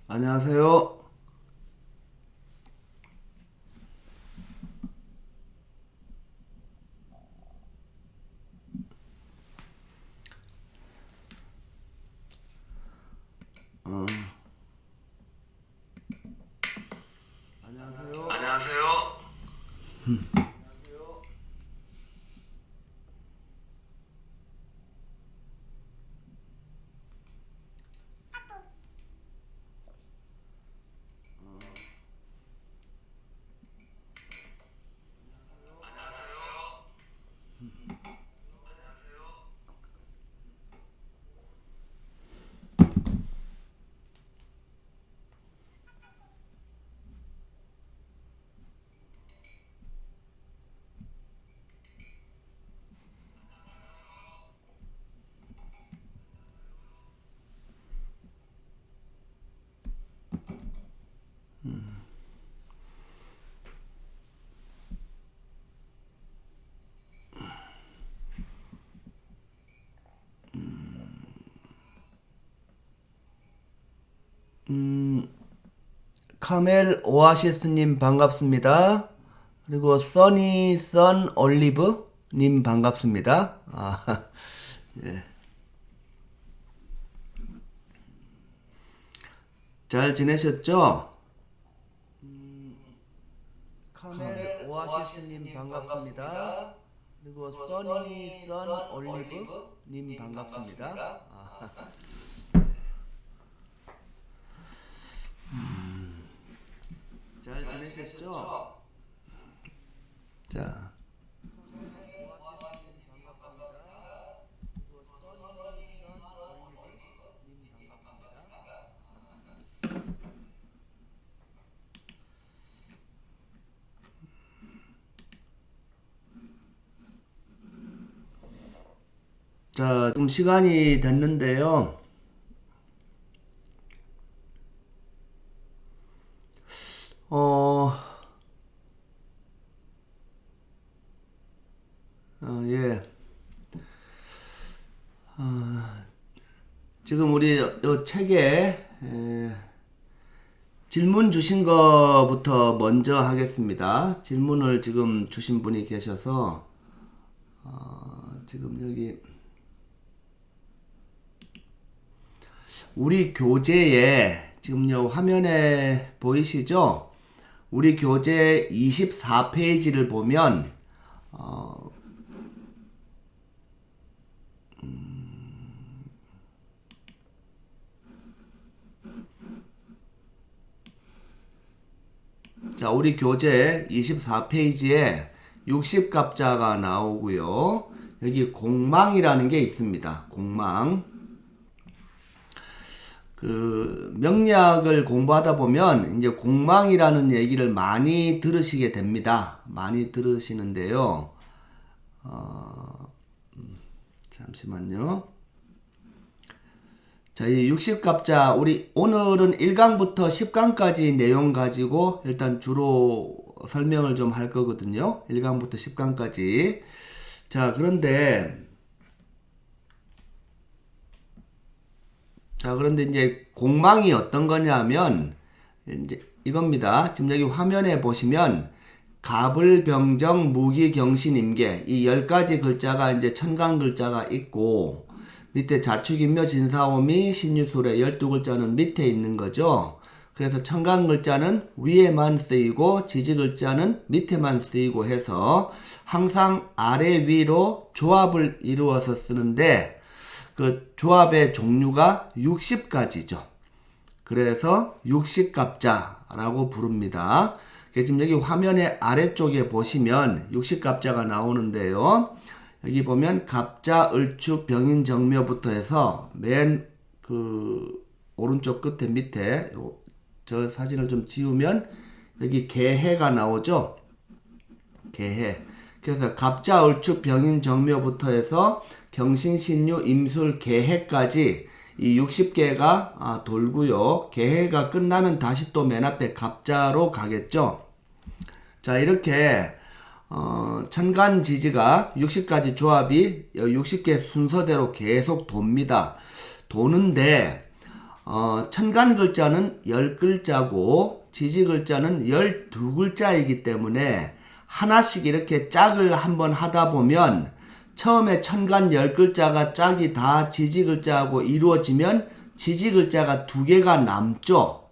안녕하세요. 어, 안녕하세요. 안녕하세요. 카멜 오아시스님 반갑습니다. 그리고 써니 선 올리브님 반갑습니다. 예. 잘 지내셨죠? 카멜 오아시스님 반갑습니다. 그리고 써니 선 올리브님 반갑습니다. 잘 지내셨죠? 자, 좀 시간이 됐는데요. 어, 예. 지금 우리 요 책에 질문 주신 거부터 먼저 하겠습니다. 질문을 지금 주신 분이 계셔서 지금 여기 우리 교재에 지금요 화면에 보이시죠? 우리 교재 24페이지를 보면 자, 우리 교재 24페이지에 60갑자가 나오고요. 여기 공망이라는 게 있습니다. 공망. 그 명리학을 공부하다 보면 이제 공망이라는 얘기를 많이 들으시게 됩니다. 많이 들으시는데요. 잠시만요. 자, 이 60갑자 우리 오늘은 1강부터 10강까지 내용 가지고 일단 주로 설명을 좀 할 거거든요. 1강부터 10강까지. 자, 그런데 이제 공망이 어떤 거냐면 이제 이겁니다. 지금 여기 화면에 보시면 가불병정 무기경신임계 이 10가지 글자가 이제 천강 글자가 있고 밑에 자축인묘 진사오미 신유술의 12글자는 밑에 있는 거죠. 그래서 천강 글자는 위에만 쓰이고 지지 글자는 밑에만 쓰이고 해서 항상 아래 위로 조합을 이루어서 쓰는데 그 조합의 종류가 60가지죠. 그래서 60갑자라고 부릅니다. 지금 여기 화면의 아래쪽에 보시면 60갑자가 나오는데요. 여기 보면 갑자, 을축, 병인, 정묘부터 해서 맨 그 오른쪽 끝에 밑에 저 사진을 좀 지우면 여기 개해가 나오죠. 개해. 그래서 갑자, 을축, 병인, 정묘부터 해서 경신, 신유, 임술, 개해까지 이 60개가 돌고요. 개해가 끝나면 다시 또 맨 앞에 갑자로 가겠죠. 자, 이렇게 천간지지가 60가지 조합이 60개 순서대로 계속 돕니다. 도는데 천간 글자는 10글자고 지지 글자는 12글자이기 때문에 하나씩 이렇게 짝을 한번 하다 보면 처음에 천간 10글자가 짝이 다 지지 글자하고 이루어지면 지지 글자가 2개가 남죠.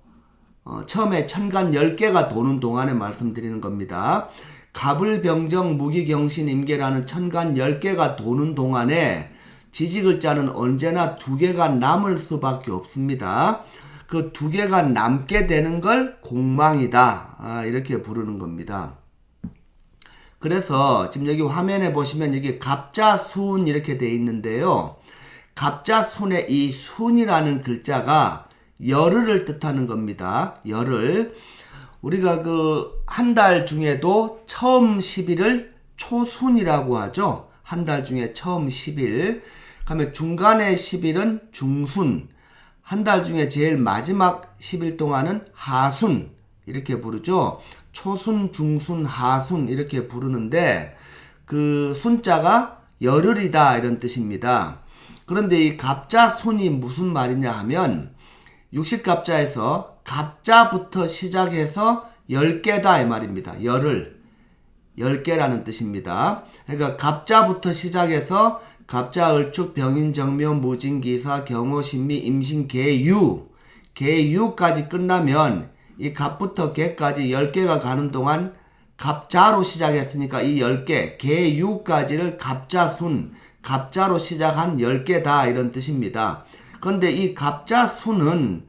처음에 천간 10개가 도는 동안에 말씀드리는 겁니다. 갑을병정 무기경신임계라는 천간 10개가 도는 동안에 지지 글자는 언제나 2개가 남을 수밖에 없습니다. 그 2개가 남게 되는 걸 공망이다. 이렇게 부르는 겁니다. 그래서 지금 여기 화면에 보시면 여기 갑자순 이렇게 돼 있는데요. 갑자순의 이 순이라는 글자가 열흘을 뜻하는 겁니다. 열흘. 우리가 그 한 달 중에도 처음 10일을 초순이라고 하죠. 한 달 중에 처음 10일. 그러면 중간에 10일은 중순. 한 달 중에 제일 마지막 10일 동안은 하순. 이렇게 부르죠. 초순, 중순, 하순 이렇게 부르는데 그 순자가 열흘이다 이런 뜻입니다. 그런데 이 갑자순이 무슨 말이냐 하면 육식갑자에서 갑자부터 시작해서 10개다 이 말입니다. 열흘, 10개라는 뜻입니다. 그러니까 갑자부터 시작해서 갑자, 을축, 병인, 정묘, 무진, 기사, 경호, 신미, 임신, 계유, 계유까지 끝나면 이 갑부터 개까지 10개가 가는 동안 갑자로 시작했으니까 이 10개, 계유까지를 갑자순, 갑자로 시작한 10개다 이런 뜻입니다. 그런데 이 갑자순은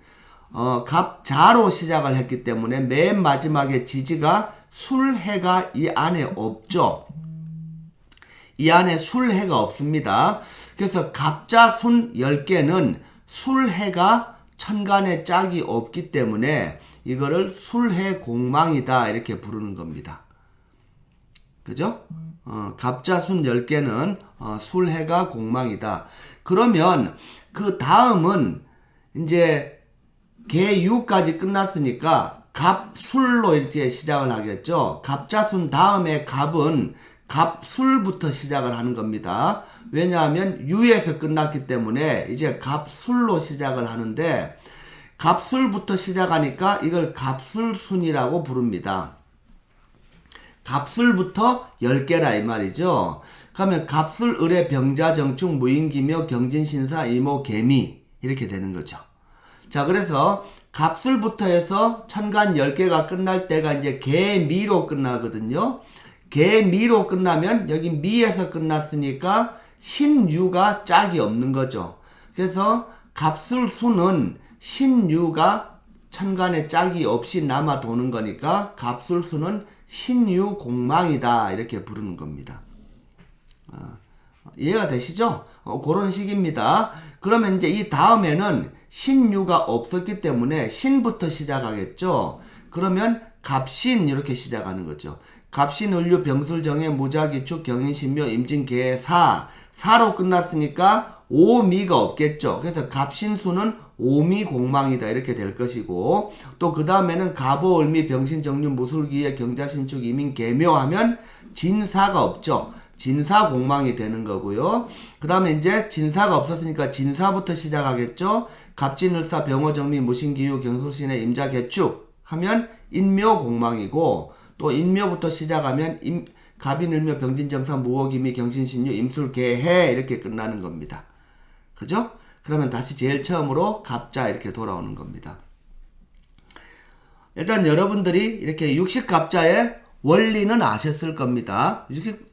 갑자로 시작을 했기 때문에 맨 마지막에 지지가 술해가 이 안에 없죠. 이 안에 술해가 없습니다. 그래서 갑자순 10개는 술해가 천간에 짝이 없기 때문에 이거를 술해공망이다 이렇게 부르는 겁니다. 그죠? 갑자순 10개는 술해가 공망이다. 그러면 그 다음은 이제 계유까지 끝났으니까 갑술로 이렇게 시작을 하겠죠. 갑자순 다음에 갑은 갑술부터 시작을 하는 겁니다. 왜냐하면 유에서 끝났기 때문에 이제 갑술로 시작을 하는데 갑술부터 시작하니까 이걸 갑술순이라고 부릅니다. 갑술부터 10개라 이 말이죠. 그러면 갑술, 을의, 병자, 정축, 무인기묘, 경진신사, 이모, 개미 이렇게 되는 거죠. 자, 그래서 갑술부터 해서 천간 10개가 끝날 때가 이제 개미로 끝나거든요. 개미로 끝나면 여기 미에서 끝났으니까 신유가 짝이 없는 거죠. 그래서 갑술수는 신유가 천간에 짝이 없이 남아 도는 거니까 갑술수는 신유공망이다 이렇게 부르는 겁니다. 이해가 되시죠? 그런 식입니다. 그러면 이제 이 다음에는 신유가 없었기 때문에 신부터 시작하겠죠. 그러면 갑신 이렇게 시작하는 거죠. 갑신, 을류, 병술, 정해, 무자, 기축, 경인, 신묘, 임진, 개, 사. 사로 끝났으니까 오미가 없겠죠. 그래서 갑신수는 오미공망이다 이렇게 될 것이고 또 그 다음에는 갑오, 을미, 병신, 정류, 무술기에, 경자신축, 이민, 개묘 하면 진사가 없죠. 진사공망이 되는 거고요. 그 다음에 이제 진사가 없었으니까 진사부터 시작하겠죠. 갑진을사, 병호, 정미, 무신기유, 경술신의, 임자, 개축 하면 인묘공망이고 또 인묘부터 시작하면 갑인, 을묘, 병진, 정사, 무호기미, 경신신유, 임술, 개해 이렇게 끝나는 겁니다. 그죠? 그러면 다시 제일 처음으로 갑자 이렇게 돌아오는 겁니다. 일단 여러분들이 이렇게 육식갑자의 원리는 아셨을 겁니다.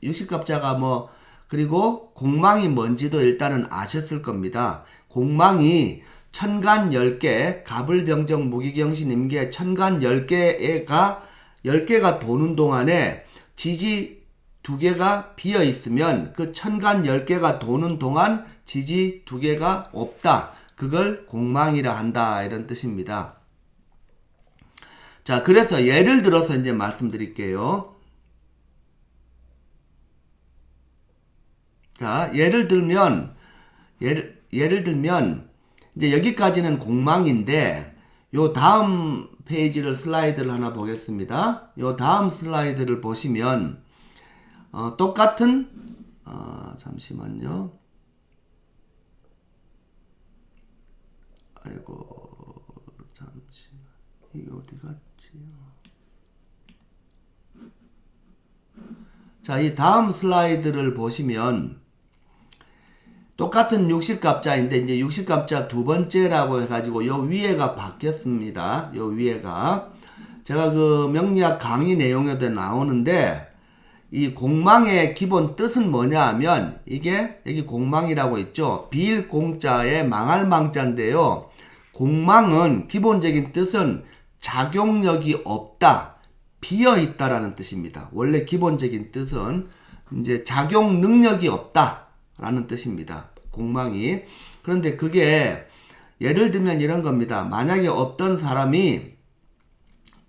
육식갑자가 뭐 그리고 공망이 뭔지도 일단은 아셨을 겁니다. 공망이 천간 10개, 갑을병정, 무기경신, 임계 천간 10개가 도는 동안에 지지 2개가 비어 있으면 그 천간 10개가 도는 동안 지지 2개가 없다. 그걸 공망이라 한다. 이런 뜻입니다. 자, 그래서 예를 들어서 이제 말씀드릴게요. 자, 예를 들면 이제 여기까지는 공망인데 요 다음 페이지를 슬라이드를 하나 보겠습니다. 요 다음 슬라이드를 보시면 똑같은 잠시만요. 아이고, 잠시만. 이게 어디 갔지? 자, 이 다음 슬라이드를 보시면 똑같은 60갑자인데 이제 60갑자 두 번째라고 해가지고 요 위에가 바뀌었습니다. 요 위에가 제가 그 명리학 강의 내용에도 나오는데 이 공망의 기본 뜻은 뭐냐 하면 이게 여기 공망이라고 있죠. 비일 공자의 망할 망자인데요. 공망은 기본적인 뜻은 작용력이 없다, 비어 있다라는 뜻입니다. 원래 기본적인 뜻은 이제 작용 능력이 없다라는 뜻입니다. 공망이. 그런데 그게 예를 들면 이런 겁니다. 만약에 어떤 사람이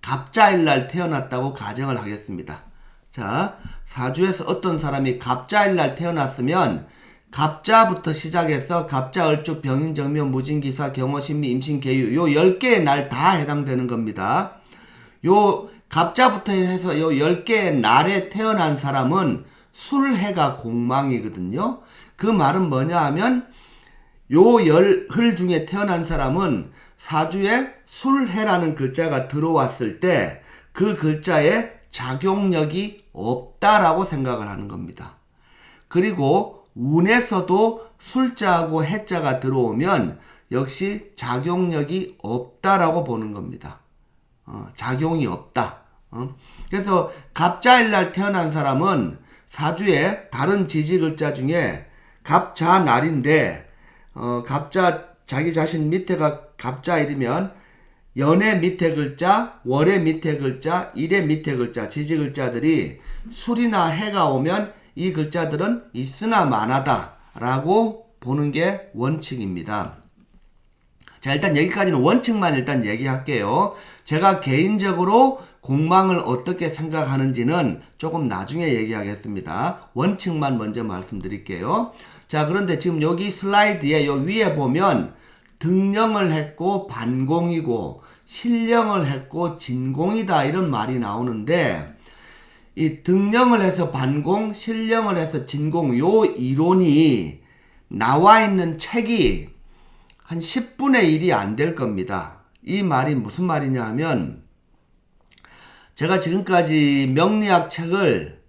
갑자일날 태어났다고 가정을 하겠습니다. 자, 사주에서 어떤 사람이 갑자일날 태어났으면 갑자부터 시작해서 갑자, 을축, 병인, 정묘, 무진기사, 경호, 신미, 임신, 계유 요 10개의 날 다 해당되는 겁니다. 요 갑자부터 해서 요 10개의 날에 태어난 사람은 술해가 공망이거든요. 그 말은 뭐냐 하면 요 열흘 중에 태어난 사람은 사주에 술해라는 글자가 들어왔을 때 그 글자에 작용력이 없다라고 생각을 하는 겁니다. 그리고 운에서도 술자하고 해자가 들어오면 역시 작용력이 없다라고 보는 겁니다. 작용이 없다. 그래서 갑자일날 태어난 사람은 사주에 다른 지지 글자 중에 갑자날인데 갑자 자기 자신 밑에가 갑자일이면 연의 밑에 글자, 월의 밑에 글자, 일의 밑에 글자, 지지 글자들이 술이나 해가 오면 이 글자들은 있으나 마나다 라고 보는 게 원칙입니다. 자, 일단 여기까지는 원칙만 일단 얘기할게요. 제가 개인적으로 공망을 어떻게 생각하는지는 조금 나중에 얘기하겠습니다. 원칙만 먼저 말씀드릴게요. 자, 그런데 지금 여기 슬라이드에 요 위에 보면 등령을 했고 반공이고 신령을 했고 진공이다 이런 말이 나오는데 이 등령을 해서 반공, 신령을 해서 진공 요 이론이 나와 있는 책이 한 10분의 1이 안 될 겁니다. 이 말이 무슨 말이냐 하면 제가 지금까지 명리학 책을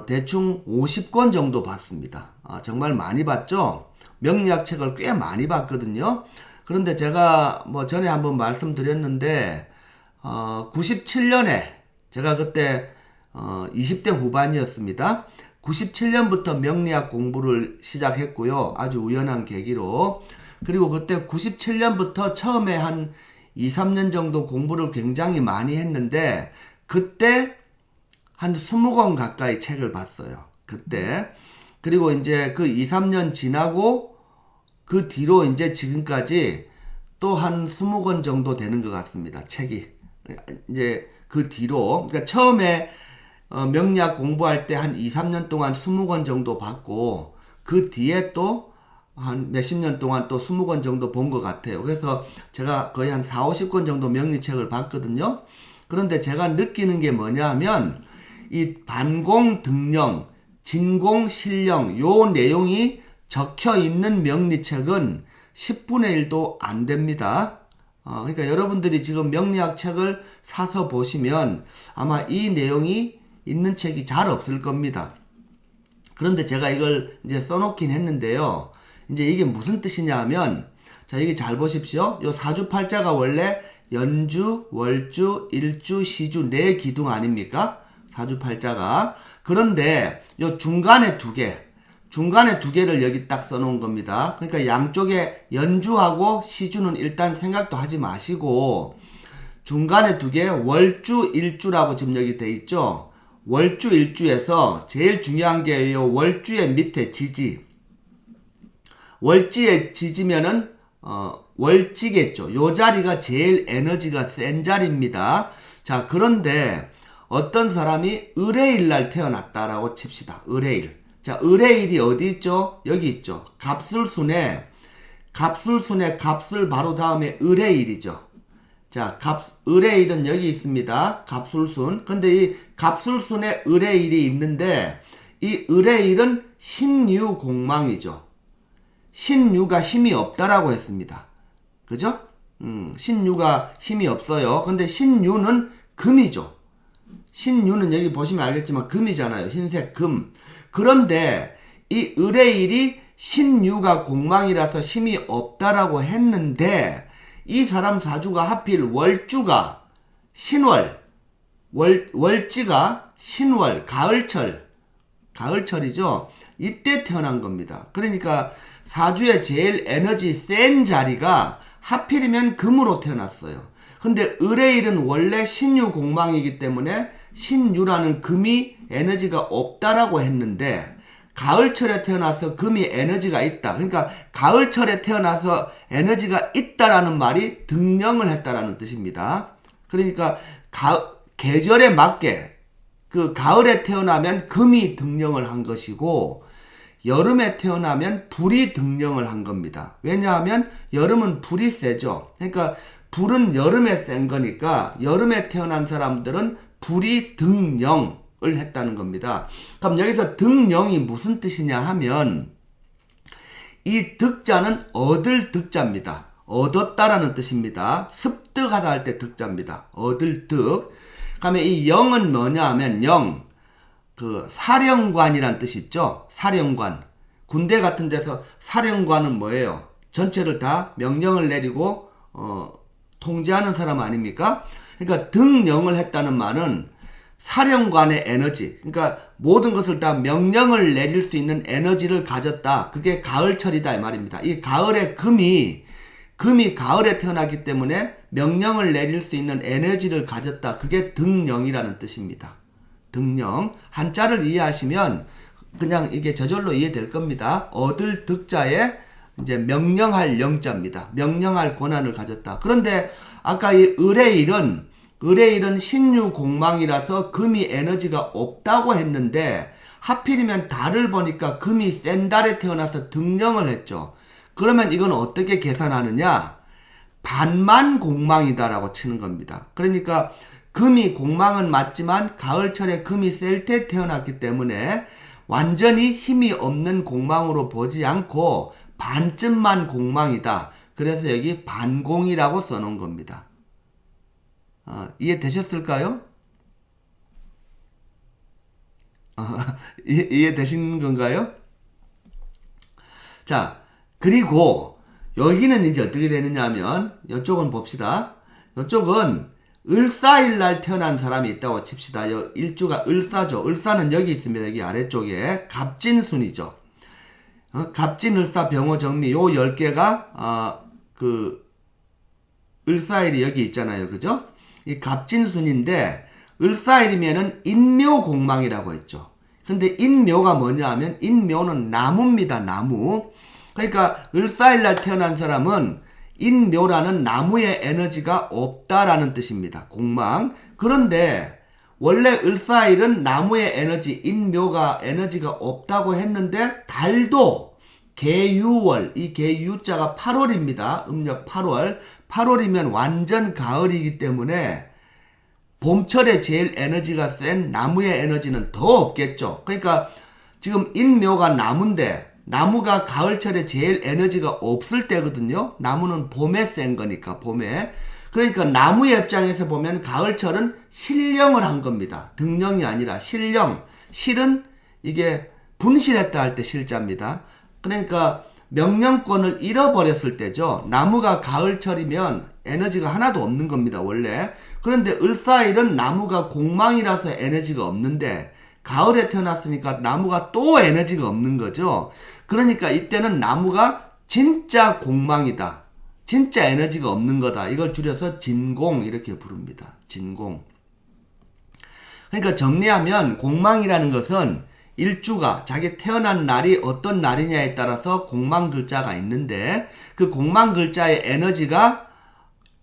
대충 50권 정도 봤습니다. 정말 많이 봤죠? 명리학 책을 꽤 많이 봤거든요. 그런데 제가 뭐 전에 한번 말씀드렸는데 97년에 제가 그때 20대 후반이었습니다. 97년부터 명리학 공부를 시작했고요. 아주 우연한 계기로. 그리고 그때 97년부터 처음에 한 2, 3년 정도 공부를 굉장히 많이 했는데 그때 한 20권 가까이 책을 봤어요. 그때. 그리고 이제 그 2, 3년 지나고 그 뒤로 이제 지금까지 또 한 20권 정도 되는 것 같습니다. 책이. 이제 그 뒤로. 그러니까 처음에 명리학 공부할 때 한 2, 3년 동안 20권 정도 봤고 그 뒤에 또 한 몇십 년 동안 또 20권 정도 본 것 같아요. 그래서 제가 거의 한 4, 50권 정도 명리책을 봤거든요. 그런데 제가 느끼는 게 뭐냐 하면 이 반공, 등령, 진공, 신령 요 내용이 적혀 있는 명리책은 10분의 1도 안 됩니다. 그러니까 여러분들이 지금 명리학 책을 사서 보시면 아마 이 내용이 있는 책이 잘 없을 겁니다. 그런데 제가 이걸 이제 써놓긴 했는데요. 이제 이게 무슨 뜻이냐 하면 자, 여기 잘 보십시오. 요 사주팔자가 원래 연주, 월주, 일주, 시주 네 기둥 아닙니까? 사주팔자가. 그런데 요 중간에 두 개를 여기 딱 써놓은 겁니다. 그러니까 양쪽에 연주하고 시주는 일단 생각도 하지 마시고 중간에 두 개 월주, 일주라고 지금 여기 돼 있죠. 월주, 일주에서 제일 중요한 게 요 월주의 밑에 지지. 월지의 지지면은 월지겠죠. 요 자리가 제일 에너지가 센 자리입니다. 자, 그런데 어떤 사람이 을해일날 태어났다라고 칩시다. 을해일. 자, 을해일이 어디 있죠? 여기 있죠. 갑술순에 갑술 바로 다음에 을해일이죠. 자, 을해일은 여기 있습니다. 갑술순. 근데 이 갑술순에 을해일이 있는데 이 을해일은 신유공망이죠. 신유가 힘이 없다라고 했습니다. 그죠? 신유가 힘이 없어요. 근데 신유는 금이죠. 신유는 여기 보시면 알겠지만 금이잖아요. 흰색 금. 그런데 이 을의 일이 신유가 공망이라서 힘이 없다라고 했는데 이 사람 사주가 하필 월주가 신월, 월지가 신월, 가을철이죠. 이때 태어난 겁니다. 그러니까 사주의 제일 에너지 센 자리가 하필이면 금으로 태어났어요. 근데 을의 일은 원래 신유 공망이기 때문에 신유라는 금이 에너지가 없다라고 했는데 가을철에 태어나서 금이 에너지가 있다. 그러니까 가을철에 태어나서 에너지가 있다라는 말이 등령을 했다라는 뜻입니다. 그러니까 계절에 맞게 그 가을에 태어나면 금이 등령을 한 것이고 여름에 태어나면 불이 등령을 한 겁니다. 왜냐하면 여름은 불이 세죠. 그러니까 불은 여름에 센 거니까 여름에 태어난 사람들은 불이 등령을 했다는 겁니다. 그럼 여기서 등령이 무슨 뜻이냐 하면 이 득자는 얻을 득자입니다. 얻었다라는 뜻입니다. 습득하다 할 때 득자입니다. 얻을 득. 그다음에 이 영은 뭐냐 하면 영, 그 사령관이란 뜻이 있죠. 사령관. 군대 같은 데서 사령관은 뭐예요? 전체를 다 명령을 내리고 통제하는 사람 아닙니까? 그러니까 등령을 했다는 말은 사령관의 에너지, 그러니까 모든 것을 다 명령을 내릴 수 있는 에너지를 가졌다. 그게 가을철이다 이 말입니다. 이 가을의 금이 가을에 태어나기 때문에 명령을 내릴 수 있는 에너지를 가졌다. 그게 등령이라는 뜻입니다. 등령. 한자를 이해하시면 그냥 이게 저절로 이해될 겁니다. 얻을 득자에 이제 명령할 영자입니다. 명령할 권한을 가졌다. 그런데 아까 이 을의 일은 신유 공망이라서 금이 에너지가 없다고 했는데 하필이면 달을 보니까 금이 센 달에 태어나서 등령을 했죠. 그러면 이건 어떻게 계산하느냐? 반만 공망이다라고 치는 겁니다. 그러니까 금이 공망은 맞지만 가을철에 금이 셀 때 태어났기 때문에 완전히 힘이 없는 공망으로 보지 않고 반쯤만 공망이다. 그래서 여기 반공이라고 써놓은 겁니다. 이해되셨을까요? 이해되신 건가요? 자, 그리고 여기는 이제 어떻게 되느냐 하면 이쪽은 봅시다. 이쪽은 을사일날 태어난 사람이 있다고 칩시다. 일주가 을사죠. 을사는 여기 있습니다. 여기 아래쪽에 갑진순이죠. 갑진, 을사, 병호, 정미 요 10개가 그 을사일이 여기 있잖아요. 그죠? 이 갑진순인데 을사일이면은 인묘공망이라고 했죠. 근데 인묘가 뭐냐 하면 인묘는 나무입니다. 나무. 그러니까 을사일날 태어난 사람은 인묘라는 나무의 에너지가 없다라는 뜻입니다. 공망. 그런데 원래 을사일은 나무의 에너지, 인묘가 에너지가 없다고 했는데 달도 계유월, 이 계유자가 8월입니다. 음력 8월. 8월이면 완전 가을이기 때문에 봄철에 제일 에너지가 센 나무의 에너지는 더 없겠죠. 그러니까 지금 인묘가 나무인데 나무가 가을철에 제일 에너지가 없을 때거든요. 나무는 봄에 센 거니까 봄에. 그러니까 나무의 입장에서 보면 가을철은 실령을 한 겁니다. 등령이 아니라 실령. 실은 이게 분실했다 할 때 실자입니다. 그러니까 명령권을 잃어버렸을 때죠. 나무가 가을철이면 에너지가 하나도 없는 겁니다. 원래. 그런데 을사일은 나무가 공망이라서 에너지가 없는데 가을에 태어났으니까 나무가 또 에너지가 없는 거죠. 그러니까 이때는 나무가 진짜 공망이다. 진짜 에너지가 없는 거다. 이걸 줄여서 진공 이렇게 부릅니다. 진공. 그러니까 정리하면 공망이라는 것은 일주가 자기 태어난 날이 어떤 날이냐에 따라서 공망 글자가 있는데 그 공망 글자의 에너지가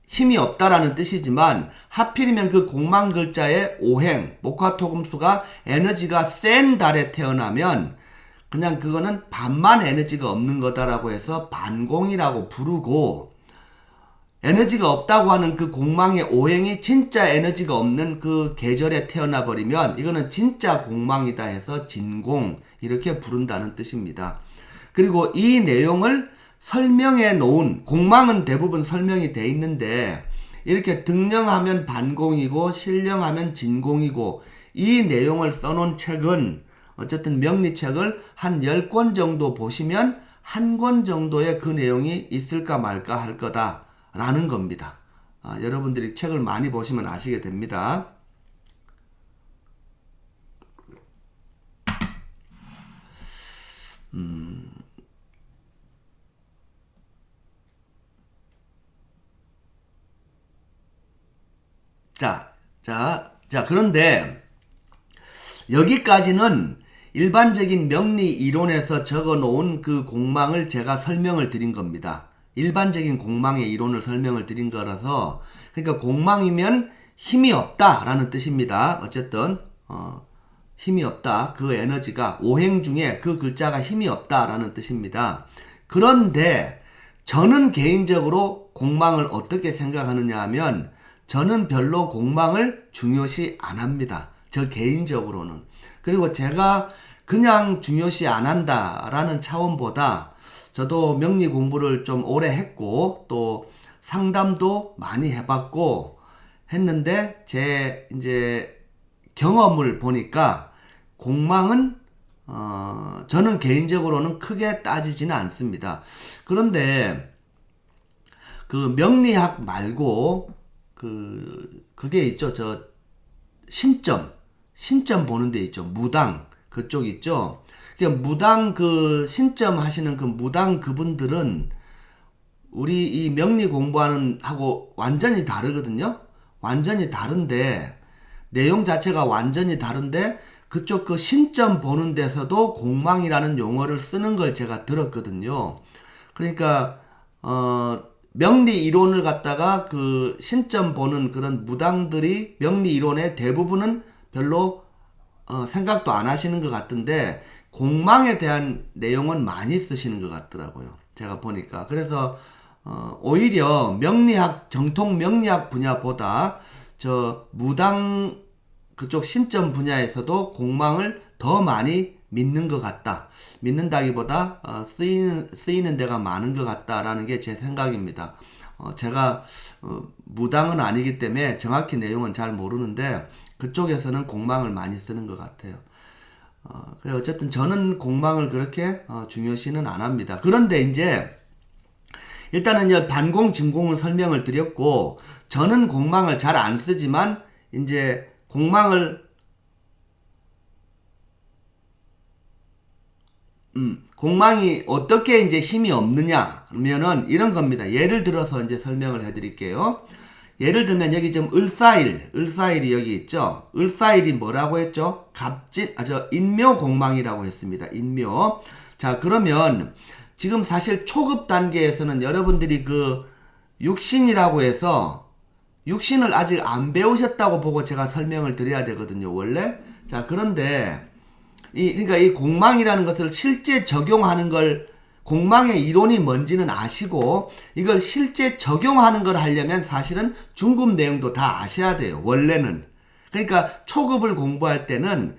힘이 없다라는 뜻이지만 하필이면 그 공망 글자의 오행, 목화토금수가 에너지가 센 달에 태어나면 그냥 그거는 반만 에너지가 없는 거다라고 해서 반공이라고 부르고 에너지가 없다고 하는 그 공망의 오행이 진짜 에너지가 없는 그 계절에 태어나 버리면 이거는 진짜 공망이다 해서 진공 이렇게 부른다는 뜻입니다. 그리고 이 내용을 설명해 놓은, 공망은 대부분 설명이 돼 있는데 이렇게 등령하면 반공이고 신령하면 진공이고 이 내용을 써놓은 책은 어쨌든 명리책을 한 10권 정도 보시면 한 권 정도의 그 내용이 있을까 말까 할 거다라는 겁니다. 여러분들이 책을 많이 보시면 아시게 됩니다. 그런데 여기까지는 일반적인 명리 이론에서 적어 놓은 그 공망을 제가 설명을 드린 겁니다. 일반적인 공망의 이론을 설명을 드린 거라서, 그러니까 공망이면 힘이 없다라는 뜻입니다. 어쨌든 힘이 없다. 그 에너지가 오행 중에 그 글자가 힘이 없다라는 뜻입니다. 그런데 저는 개인적으로 공망을 어떻게 생각하느냐 하면 저는 별로 공망을 중요시 안 합니다. 저 개인적으로는. 그리고 제가 그냥 중요시 안 한다라는 차원보다 저도 명리 공부를 좀 오래 했고 또 상담도 많이 해봤고 했는데 제 이제 경험을 보니까 공망은 저는 개인적으로는 크게 따지지는 않습니다. 그런데 그 명리학 말고 그게 있죠. 저 신점 보는 데 있죠. 무당 그쪽 있죠. 그러니까 무당 그 신점 하시는 그 무당 그분들은 우리 이 명리 공부하는 하고 완전히 다르거든요. 완전히 다른데 내용 자체가 완전히 다른데 그쪽 그 신점 보는 데서도 공망이라는 용어를 쓰는 걸 제가 들었거든요. 그러니까 명리 이론을 갖다가 그 신점 보는 그런 무당들이 명리 이론의 대부분은 별로 생각도 안 하시는 것 같은데 공망에 대한 내용은 많이 쓰시는 것 같더라고요. 제가 보니까. 그래서 오히려 명리학, 정통 명리학 분야보다 저 무당 그쪽 신점 분야에서도 공망을 더 많이 믿는 것 같다. 믿는다기보다 쓰이는 데가 많은 것 같다라는 게 제 생각입니다. 제가 무당은 아니기 때문에 정확히 내용은 잘 모르는데 그쪽에서는 공망을 많이 쓰는 것 같아요. 어쨌든 저는 공망을 그렇게 중요시는 안 합니다. 그런데 이제 일단은 이제 반공, 진공을 설명을 드렸고 저는 공망을 잘 안 쓰지만 이제 공망이 어떻게 이제 힘이 없느냐 하면은 이런 겁니다. 예를 들어서 이제 설명을 해드릴게요. 예를 들면 여기 좀 을사일이 여기 있죠. 을사일이 뭐라고 했죠? 인묘 공망이라고 했습니다. 인묘. 자, 그러면 지금 사실 초급 단계에서는 여러분들이 그 육신이라고 해서 육신을 아직 안 배우셨다고 보고 제가 설명을 드려야 되거든요. 원래. 자, 그런데 그러니까 이 공망이라는 것을 실제 적용하는 걸 공망의 이론이 뭔지는 아시고 이걸 실제 적용하는 걸 하려면 사실은 중급 내용도 다 아셔야 돼요. 원래는. 그러니까 초급을 공부할 때는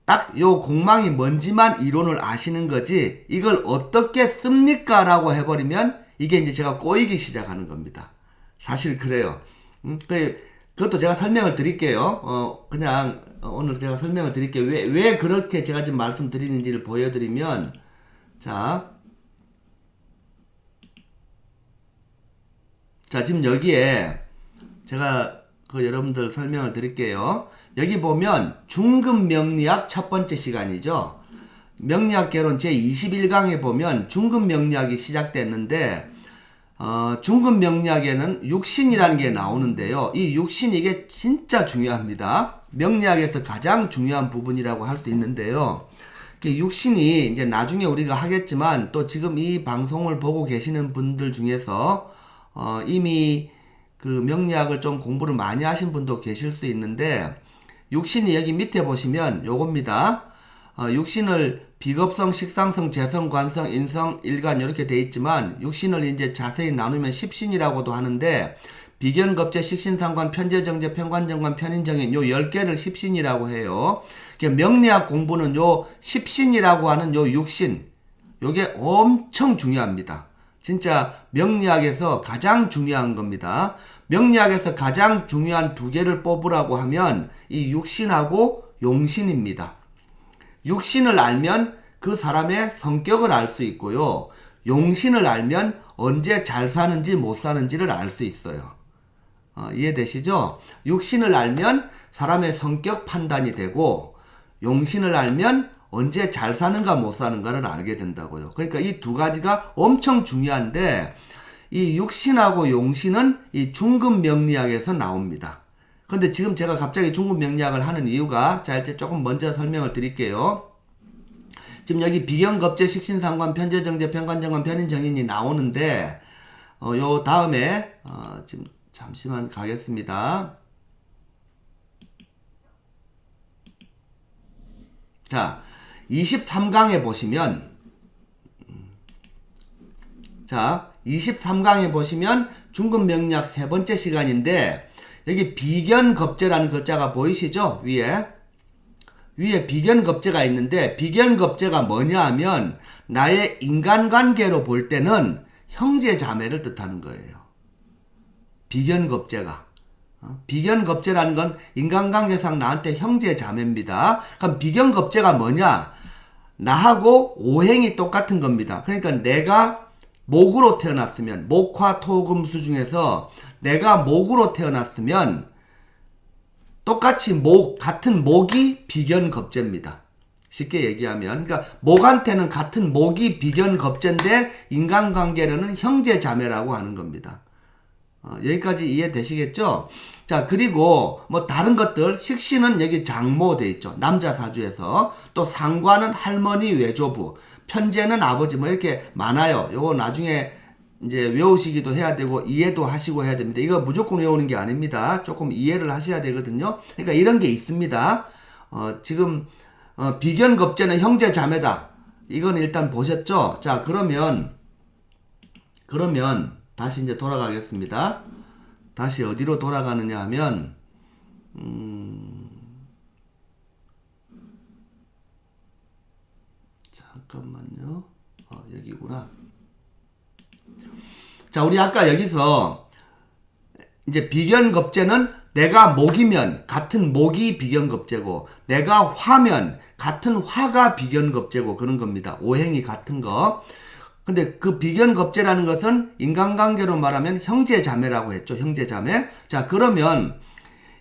딱 요 공망이 뭔지만 이론을 아시는 거지 이걸 어떻게 씁니까? 라고 해버리면 이게 이제 제가 꼬이기 시작하는 겁니다. 사실 그래요. 그것도 제가 설명을 드릴게요. 그냥 오늘 제가 설명을 드릴게요. 왜 그렇게 제가 지금 말씀드리는지를 보여드리면 자, 지금 여기에 제가 여러분들 설명을 드릴게요. 여기 보면 중급 명리학 첫 번째 시간이죠. 명리학 개론 제21강에 보면 중급 명리학이 시작됐는데 중급 명리학에는 육신이라는 게 나오는데요. 이 육신 이게 진짜 중요합니다. 명리학에서 가장 중요한 부분이라고 할 수 있는데요. 육신이 이제 나중에 우리가 하겠지만 또 지금 이 방송을 보고 계시는 분들 중에서 이미 그 명리학을 좀 공부를 많이 하신 분도 계실 수 있는데 육신이 여기 밑에 보시면 요겁니다. 육신을 비겁성, 식상성, 재성, 관성, 인성, 일간 이렇게 돼 있지만 육신을 이제 자세히 나누면 십신이라고도 하는데 비견, 겁재, 식신상관, 편재정제, 편관정관, 편인정인 요 10개를 십신이라고 해요. 명리학 공부는 요 십신이라고 하는 요 육신 요게 엄청 중요합니다. 진짜 명리학에서 가장 중요한 겁니다. 명리학에서 가장 중요한 두 개를 뽑으라고 하면 이 육신하고 용신입니다. 육신을 알면 그 사람의 성격을 알 수 있고요. 용신을 알면 언제 잘 사는지 못 사는지를 알 수 있어요. 이해되시죠? 육신을 알면 사람의 성격 판단이 되고 용신을 알면 언제 잘 사는가 못 사는가를 알게 된다고요. 그러니까 이 두 가지가 엄청 중요한데 이 육신하고 용신은 이 중급 명리학에서 나옵니다. 근데 지금 제가 갑자기 중급 명리학을 하는 이유가 자 이제 조금 먼저 설명을 드릴게요. 지금 여기 비견겁재, 식신상관, 편재정제, 편관정관, 편인정인이 나오는데 요 다음에 지금 잠시만 가겠습니다. 자 23강에 보시면 자 23강에 보시면 중급 명리학 세 번째 시간인데 여기 비견겁재라는 글자가 보이시죠? 위에 비견겁재가 있는데 비견겁재가 뭐냐 하면 나의 인간관계로 볼 때는 형제자매를 뜻하는 거예요. 비견겁재가 비견겁재라는 건 인간관계상 나한테 형제자매입니다. 그럼 비견겁재가 뭐냐? 나하고 오행이 똑같은 겁니다. 그러니까 내가 목으로 태어났으면 목화토금수 중에서 내가 목으로 태어났으면 똑같이 같은 목이 비견겁재입니다. 쉽게 얘기하면 그러니까 목한테는 같은 목이 비견겁재인데 인간관계로는 형제자매라고 하는 겁니다. 여기까지 이해되시겠죠? 자 그리고 뭐 다른 것들 식신은 여기 장모 돼 있죠. 남자 사주에서 또 상관은 할머니 외조부 편재는 아버지 뭐 이렇게 많아요. 요거 나중에 이제 외우시기도 해야 되고 이해도 하시고 해야 됩니다. 이거 무조건 외우는 게 아닙니다. 조금 이해를 하셔야 되거든요. 그러니까 이런 게 있습니다. 지금 비견겁재는 형제자매다. 이건 일단 보셨죠? 자 그러면 다시 이제 돌아가겠습니다. 다시 어디로 돌아가느냐 하면 잠깐만요. 여기구나. 자, 우리 아까 여기서 이제 비견겁재는 내가 목이면 같은 목이 비견겁재고 내가 화면 같은 화가 비견겁재고 그런 겁니다. 오행이 같은 거. 근데 그 비견겁재라는 것은 인간관계로 말하면 형제자매라고 했죠. 형제자매. 자 그러면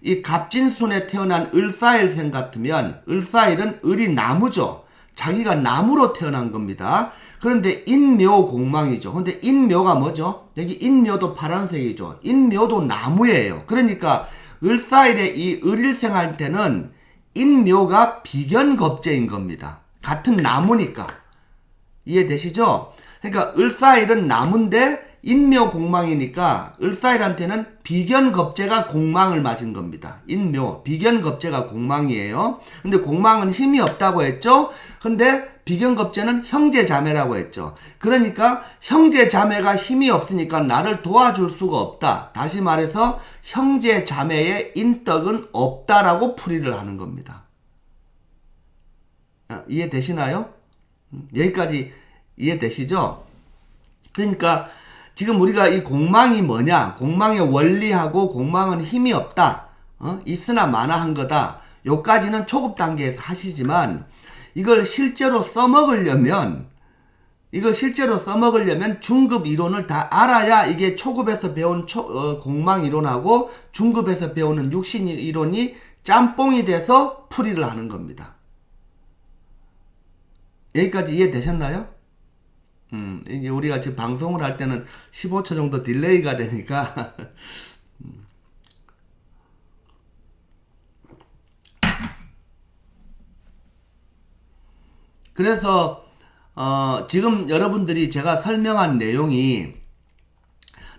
이 갑진순에 태어난 을사일생 같으면 을사일은 을이 나무죠. 자기가 나무로 태어난 겁니다. 그런데 인묘공망이죠. 근데 인묘가 뭐죠? 여기 인묘도 파란색이죠. 인묘도 나무예요. 그러니까 을사일의 이 을일생한테는 인묘가 비견겁재인 겁니다. 같은 나무니까. 이해되시죠? 그러니까 을사일은 나무인데 인묘공망이니까 을사일한테는 비견겁재가 공망을 맞은 겁니다. 인묘, 비견겁재가 공망이에요. 근데 공망은 힘이 없다고 했죠? 근데 비견겁재는 형제자매라고 했죠. 그러니까 형제자매가 힘이 없으니까 나를 도와줄 수가 없다. 다시 말해서 형제자매의 인덕은 없다라고 풀이를 하는 겁니다. 이해되시나요? 여기까지 이해되시죠? 그러니까 지금 우리가 이 공망이 뭐냐? 공망의 원리하고 공망은 힘이 없다. 있으나 마나한 거다. 요까지는 초급 단계에서 하시지만 이걸 실제로 써먹으려면 중급 이론을 다 알아야 이게 초급에서 배운 공망 이론하고 중급에서 배우는 육신 이론이 짬뽕이 돼서 풀이를 하는 겁니다. 여기까지 이해되셨나요? 이게 우리가 지금 방송을 할 때는 15초 정도 딜레이가 되니까 그래서 지금 여러분들이 제가 설명한 내용이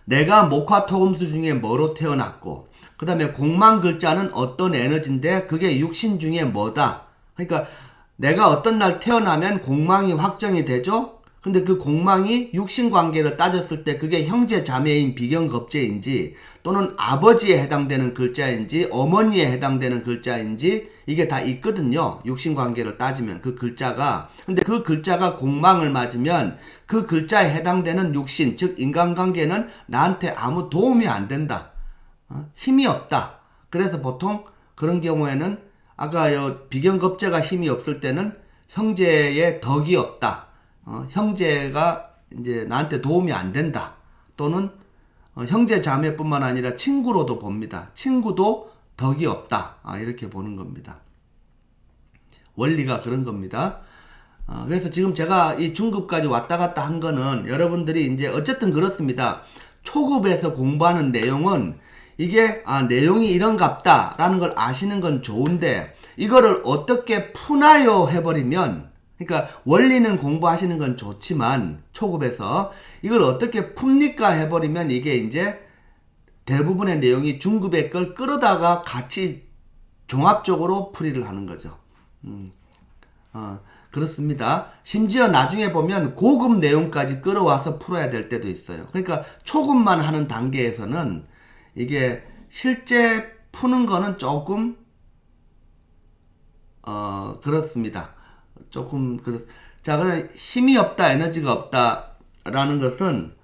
내가 목화토금수 중에 뭐로 태어났고 그 다음에 공망 글자는 어떤 에너지인데 그게 육신 중에 뭐다. 그러니까 내가 어떤 날 태어나면 공망이 확정이 되죠. 근데 그 공망이 육신관계를 따졌을 때 그게 형제 자매인 비경겁제인지 또는 아버지에 해당되는 글자인지 어머니에 해당되는 글자인지 이게 다 있거든요. 육신관계를 따지면 그 글자가. 근데 그 글자가 공망을 맞으면 그 글자에 해당되는 육신, 즉 인간관계는 나한테 아무 도움이 안 된다. 힘이 없다. 그래서 보통 그런 경우에는 아까 비경겁제가 힘이 없을 때는 형제의 덕이 없다. 형제가 이제 나한테 도움이 안 된다. 또는 형제 자매뿐만 아니라 친구로도 봅니다. 친구도 덕이 없다. 이렇게 보는 겁니다. 원리가 그런 겁니다. 그래서 지금 제가 이 중급까지 왔다 갔다 한 거는 여러분들이 이제 어쨌든 그렇습니다. 초급에서 공부하는 내용은 이게 내용이 이런갑다 라는 걸 아시는 건 좋은데 이거를 어떻게 푸나요 해버리면, 그러니까 원리는 공부하시는 건 좋지만 초급에서 이걸 어떻게 풉니까 해버리면 이게 이제 대부분의 내용이 중급의 걸 끌어다가 같이 종합적으로 풀이를 하는 거죠. 그렇습니다. 심지어 나중에 보면 고급 내용까지 끌어와서 풀어야 될 때도 있어요. 그러니까 초급만 하는 단계에서는 이게 실제 푸는 거는 조금 그렇습니다. 자, 그냥 힘이 없다, 에너지가 없다라는 것은,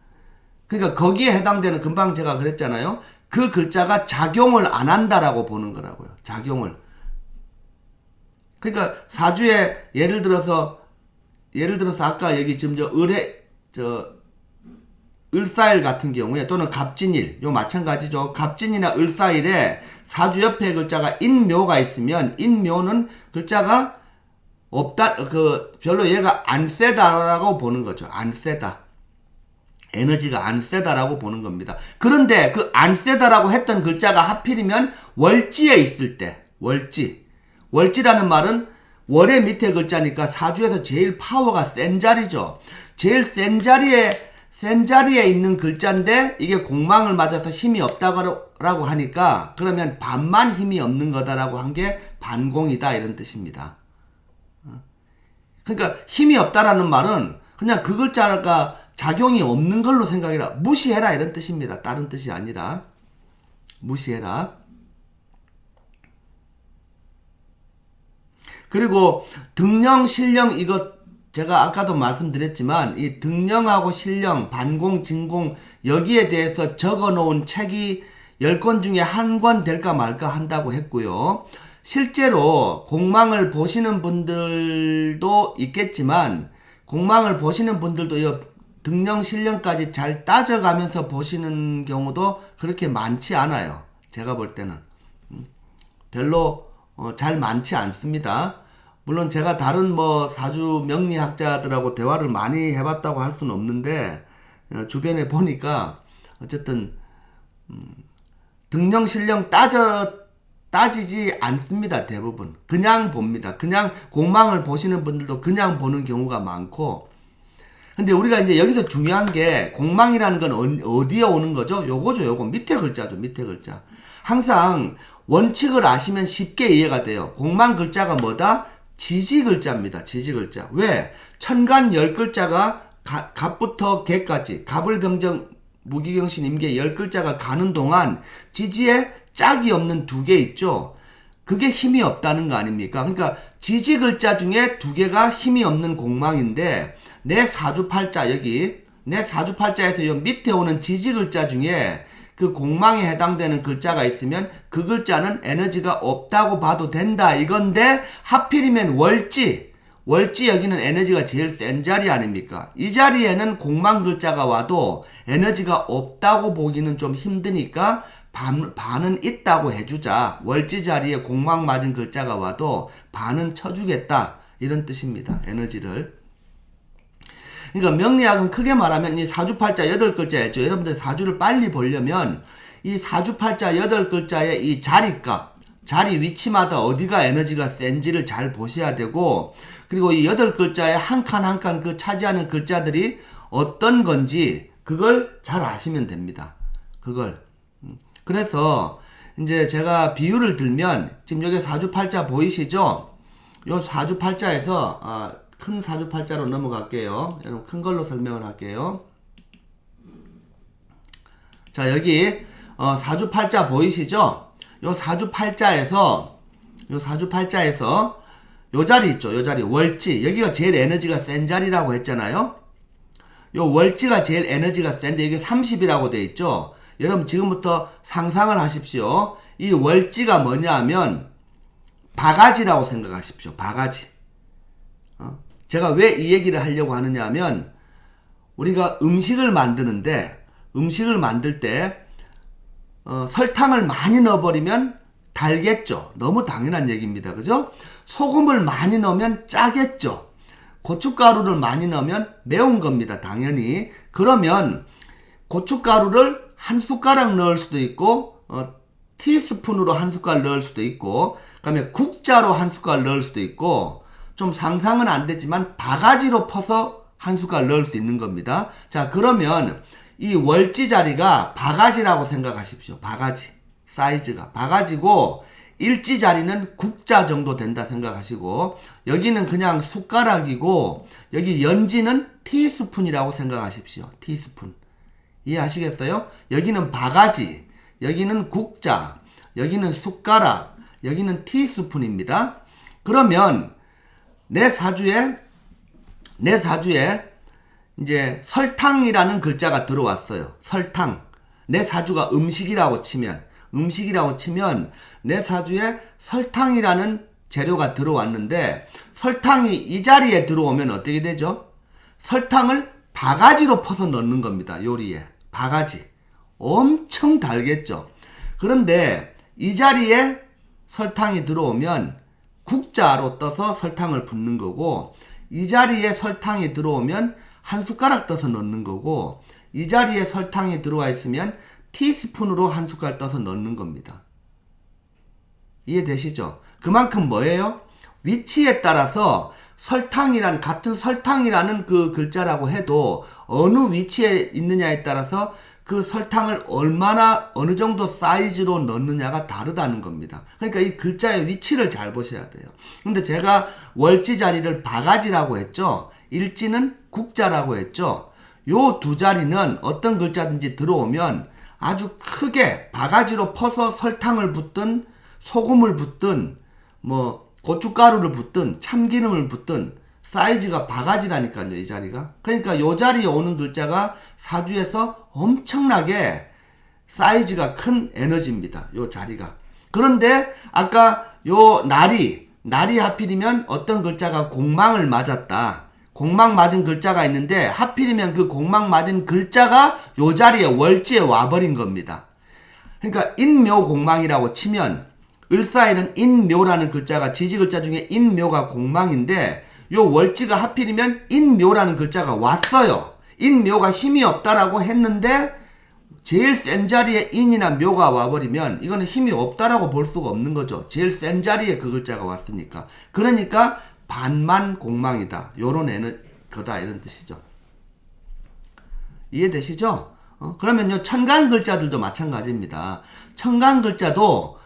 그러니까 거기에 해당되는, 금방 제가 그랬잖아요. 그 글자가 작용을 안 한다라고 보는 거라고요. 작용을. 그러니까 사주에 예를 들어서 아까 여기 지금 을사일 같은 경우에 또는 갑진일, 요 마찬가지죠. 갑진이나 을사일에 사주 옆에 글자가 인묘가 있으면 인묘는 글자가 없다, 별로 얘가 안 세다라고 보는 거죠. 안 세다. 에너지가 안 세다라고 보는 겁니다. 그런데 그 안 세다라고 했던 글자가 하필이면 월지에 있을 때, 월지라는 말은 월의 밑에 글자니까 사주에서 제일 파워가 센 자리죠. 제일 센 자리에 있는 글자인데 이게 공망을 맞아서 힘이 없다고 하니까 그러면 반만 힘이 없는 거다라고 한 게 반공이다 이런 뜻입니다. 그러니까 힘이 없다라는 말은 그냥 그 글자가 작용이 없는 걸로 생각해라. 무시해라 이런 뜻입니다. 다른 뜻이 아니라 무시해라. 그리고 등령, 신령 이것 제가 아까도 말씀드렸지만 이 등령하고 신령, 반공, 진공 여기에 대해서 적어놓은 책이 10권 중에 한 권 될까 말까 한다고 했고요. 실제로 공망을 보시는 분들도 있겠지만 공망을 보시는 분들도 이 등령, 신령까지 잘 따져가면서 보시는 경우도 그렇게 많지 않아요. 제가 볼 때는 별로 잘 많지 않습니다. 물론 제가 다른 사주 명리학자들하고 대화를 많이 해봤다고 할 수는 없는데 주변에 보니까 어쨌든 등령 신령 따지지 않습니다. 대부분 그냥 봅니다. 그냥 공망을 보시는 분들도 그냥 보는 경우가 많고, 근데 우리가 이제 여기서 중요한 게 공망이라는 건 어디에 오는 거죠? 요거 밑에 글자죠. 밑에 글자. 항상 원칙을 아시면 쉽게 이해가 돼요. 공망 글자가 뭐다? 지지 글자입니다. 지지 글자. 왜? 천간 10글자가 갑부터 개까지 갑을병정 무기경신 임계 10글자가 가는 동안 지지에 짝이 없는 2개 있죠. 그게 힘이 없다는 거 아닙니까? 그러니까 지지 글자 중에 2개가 힘이 없는 공망인데 내 사주팔자 여기 내 사주팔자에서 요 밑에 오는 지지 글자 중에 그 공망에 해당되는 글자가 있으면 그 글자는 에너지가 없다고 봐도 된다 이건데 하필이면 월지 여기는 에너지가 제일 센 자리 아닙니까? 이 자리에는 공망 글자가 와도 에너지가 없다고 보기는 좀 힘드니까 반은 있다고 해주자. 월지 자리에 공망 맞은 글자가 와도 반은 쳐주겠다 이런 뜻입니다. 에너지를. 그러니까 명리학은 크게 말하면 이 사주팔자 8글자였죠. 여러분들 사주를 빨리 보려면 이 사주팔자 8글자의 이 자리값, 자리 위치마다 어디가 에너지가 센지를 잘 보셔야 되고, 그리고 이 8글자의 한 칸 한 칸 그 차지하는 글자들이 어떤 건지 그걸 잘 아시면 됩니다. 그걸. 그래서 이제 제가 비유를 들면 지금 여기 사주팔자 보이시죠? 요 사주팔자에서 큰 사주팔자로 넘어갈게요. 여러분 큰 걸로 설명을 할게요. 자, 여기 사주팔자 보이시죠? 요 사주팔자에서 요 자리 있죠. 요 자리 월지, 여기가 제일 에너지가 센 자리라고 했잖아요. 요 월지가 제일 에너지가 센데 이게 30이라고 돼 있죠. 여러분 지금부터 상상을 하십시오. 이 월지가 뭐냐 하면 바가지라고 생각하십시오. 바가지. 제가 왜 이 얘기를 하려고 하느냐 하면 우리가 음식을 만들 때 설탕을 많이 넣어버리면 달겠죠. 너무 당연한 얘기입니다. 그죠? 소금을 많이 넣으면 짜겠죠. 고춧가루를 많이 넣으면 매운 겁니다. 당연히. 그러면 고춧가루를 한 숟가락 넣을 수도 있고 티스푼으로 한 숟갈 넣을 수도 있고 그다음에 국자로 한 숟갈 넣을 수도 있고 좀 상상은 안 되지만 바가지로 퍼서 한 숟갈 넣을 수 있는 겁니다. 자, 그러면 이 월지 자리가 바가지라고 생각하십시오. 바가지. 사이즈가 바가지고 일지 자리는 국자 정도 된다 생각하시고 여기는 그냥 숟가락이고 여기 연지는 티스푼이라고 생각하십시오. 티스푼. 이해하시겠어요? 여기는 바가지, 여기는 국자, 여기는 숟가락, 여기는 티스푼입니다. 그러면 내 사주에 이제 설탕이라는 글자가 들어왔어요. 설탕. 내 사주가 음식이라고 치면 내 사주에 설탕이라는 재료가 들어왔는데 설탕이 이 자리에 들어오면 어떻게 되죠? 설탕을 바가지로 퍼서 넣는 겁니다. 요리에. 바가지. 엄청 달겠죠. 그런데 이 자리에 설탕이 들어오면 국자로 떠서 설탕을 붓는 거고 이 자리에 설탕이 들어오면 한 숟가락 떠서 넣는 거고 이 자리에 설탕이 들어와 있으면 티스푼으로 한 숟갈 떠서 넣는 겁니다. 이해되시죠? 그만큼 뭐예요? 위치에 따라서 같은 설탕이라는 그 글자라고 해도 어느 위치에 있느냐에 따라서 그 설탕을 어느 정도 사이즈로 넣느냐가 다르다는 겁니다. 그러니까 이 글자의 위치를 잘 보셔야 돼요. 근데 제가 월지 자리를 바가지라고 했죠. 일지는 국자라고 했죠. 요 두 자리는 어떤 글자든지 들어오면 아주 크게 바가지로 퍼서 설탕을 붓든 소금을 붓든 뭐 고춧가루를 붓든 참기름을 붓든 사이즈가 바가지라니까요. 이 자리가. 그러니까 요 자리에 오는 글자가 사주에서 엄청나게 사이즈가 큰 에너지입니다. 요 자리가. 그런데 아까 요 날이 하필이면 어떤 글자가 공망을 맞았다. 공망 맞은 글자가 있는데 하필이면 그 공망 맞은 글자가 요 자리에 월지에 와버린 겁니다. 그러니까 인묘공망이라고 치면 을사에는 인묘라는 글자가 지지글자 중에 인묘가 공망인데 요 월지가 하필이면 인묘라는 글자가 왔어요. 인묘가 힘이 없다라고 했는데 제일 센 자리에 인이나 묘가 와버리면 이거는 힘이 없다라고 볼 수가 없는 거죠. 제일 센 자리에 그 글자가 왔으니까. 그러니까 반만 공망이다. 요런 거다 이런 뜻이죠. 이해되시죠? 그러면요 천간 글자들도 마찬가지입니다. 천간 글자도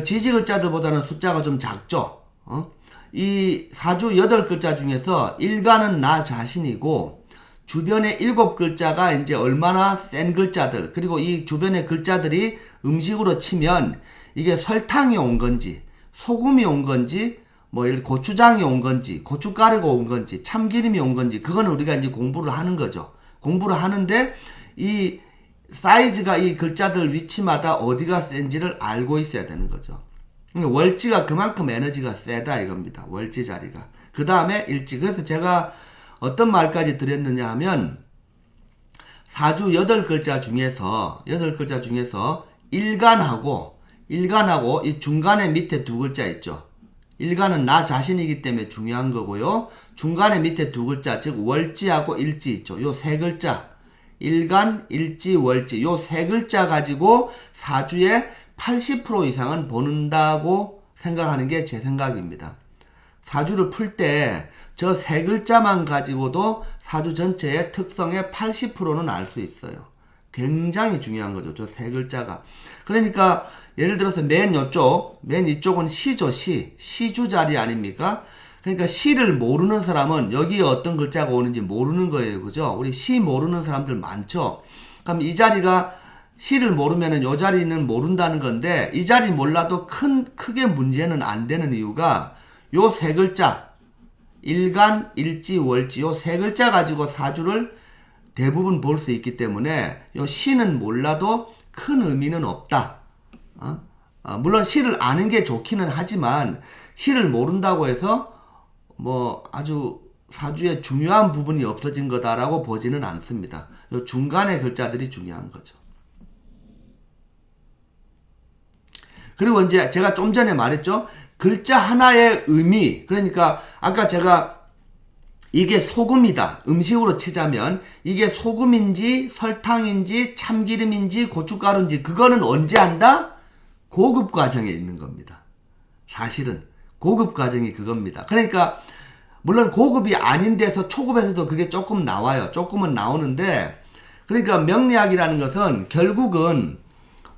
지지 글자들보다는 숫자가 좀 작죠. 이 사주 8글자 중에서 일간은 나 자신이고 주변의 7글자가 이제 얼마나 센 글자들 그리고 이 주변의 글자들이 음식으로 치면 이게 설탕이 온 건지 소금이 온 건지 뭐 고추장이 온 건지 고춧가루가 온 건지 참기름이 온 건지 그거는 우리가 이제 공부를 하는 거죠. 공부를 하는데 이 사이즈가 이 글자들 위치마다 어디가 센지를 알고 있어야 되는 거죠. 월지가 그만큼 에너지가 세다 이겁니다. 월지 자리가. 그 다음에 일지. 그래서 제가 어떤 말까지 드렸느냐 하면 사주 8글자 중에서 일간하고 이 중간에 밑에 두 글자 있죠. 일간은 나 자신이기 때문에 중요한 거고요. 중간에 밑에 두 글자 즉 월지하고 일지 있죠. 요 세 글자 일간, 일지, 월지 요 세 글자 가지고 사주의 80% 이상은 보는다고 생각하는 게 제 생각입니다. 사주를 풀 때 저 세 글자만 가지고도 사주 전체의 특성의 80%는 알 수 있어요. 굉장히 중요한 거죠. 저 세 글자가. 그러니까 예를 들어서 맨 이쪽은 시죠. 시주 자리 아닙니까? 그러니까 시를 모르는 사람은 여기에 어떤 글자가 오는지 모르는 거예요. 그죠? 우리 시 모르는 사람들 많죠? 그럼 이 자리가 시를 모르면은 이 자리는 모른다는 건데, 이 자리 몰라도 크게 문제는 안 되는 이유가 요 세 글자, 일간, 일지, 월지, 요 세 글자 가지고 사주를 대부분 볼 수 있기 때문에 요 시는 몰라도 큰 의미는 없다. 물론 시를 아는 게 좋기는 하지만 시를 모른다고 해서 뭐 아주 사주에 중요한 부분이 없어진 거다라고 보지는 않습니다. 요 중간의 글자들이 중요한 거죠. 그리고 이제 제가 좀 전에 말했죠. 글자 하나의 의미, 그러니까 아까 제가 이게 소금이다, 음식으로 치자면 이게 소금인지 설탕인지 참기름인지 고춧가루인지 그거는 언제 한다? 고급 과정에 있는 겁니다. 사실은 고급 과정이 그겁니다. 그러니까 물론 고급이 아닌 데서 초급에서도 그게 조금 나와요. 조금은 나오는데, 그러니까 명리학이라는 것은 결국은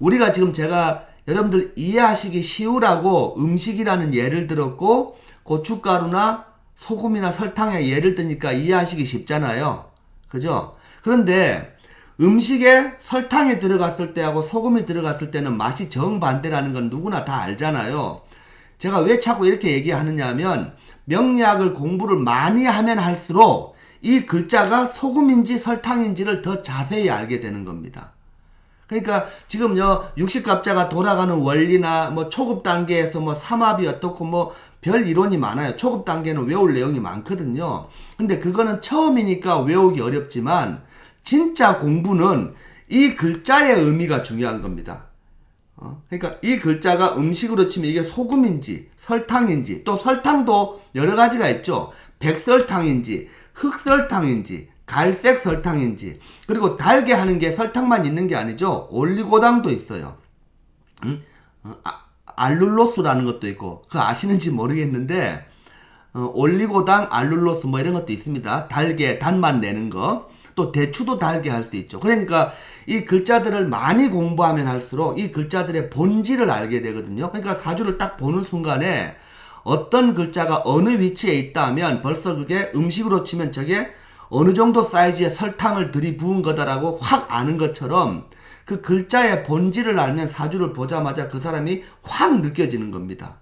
우리가 지금 제가 여러분들 이해하시기 쉬우라고 음식이라는 예를 들었고 고춧가루나 소금이나 설탕의 예를 드니까 이해하시기 쉽잖아요. 그죠? 그런데 음식에 설탕이 들어갔을 때하고 소금이 들어갔을 때는 맛이 정반대라는 건 누구나 다 알잖아요. 제가 왜 자꾸 이렇게 얘기하느냐 하면 명리학을 공부를 많이 하면 할수록 이 글자가 소금인지 설탕인지를 더 자세히 알게 되는 겁니다. 그러니까 지금요 60갑자가 돌아가는 원리나 뭐 초급 단계에서 뭐 삼합이 어떻고 뭐 별 이론이 많아요. 초급 단계는 외울 내용이 많거든요. 근데 그거는 처음이니까 외우기 어렵지만 진짜 공부는 이 글자의 의미가 중요한 겁니다. 그러니까 이 글자가 음식으로 치면 이게 소금인지 설탕인지, 또 설탕도 여러 가지가 있죠. 백설탕인지 흑설탕인지 갈색 설탕인지, 그리고 달게 하는 게 설탕만 있는 게 아니죠. 올리고당도 있어요. 알룰로스라는 것도 있고, 그거 아시는지 모르겠는데 올리고당, 알룰로스 뭐 이런 것도 있습니다. 달게, 단맛 내는 거. 또 대추도 달게 할 수 있죠. 그러니까 이 글자들을 많이 공부하면 할수록 이 글자들의 본질을 알게 되거든요. 그러니까 사주를 딱 보는 순간에 어떤 글자가 어느 위치에 있다 하면 벌써 그게 음식으로 치면 저게 어느 정도 사이즈의 설탕을 들이부은 거다라고 확 아는 것처럼 그 글자의 본질을 알면 사주를 보자마자 그 사람이 확 느껴지는 겁니다.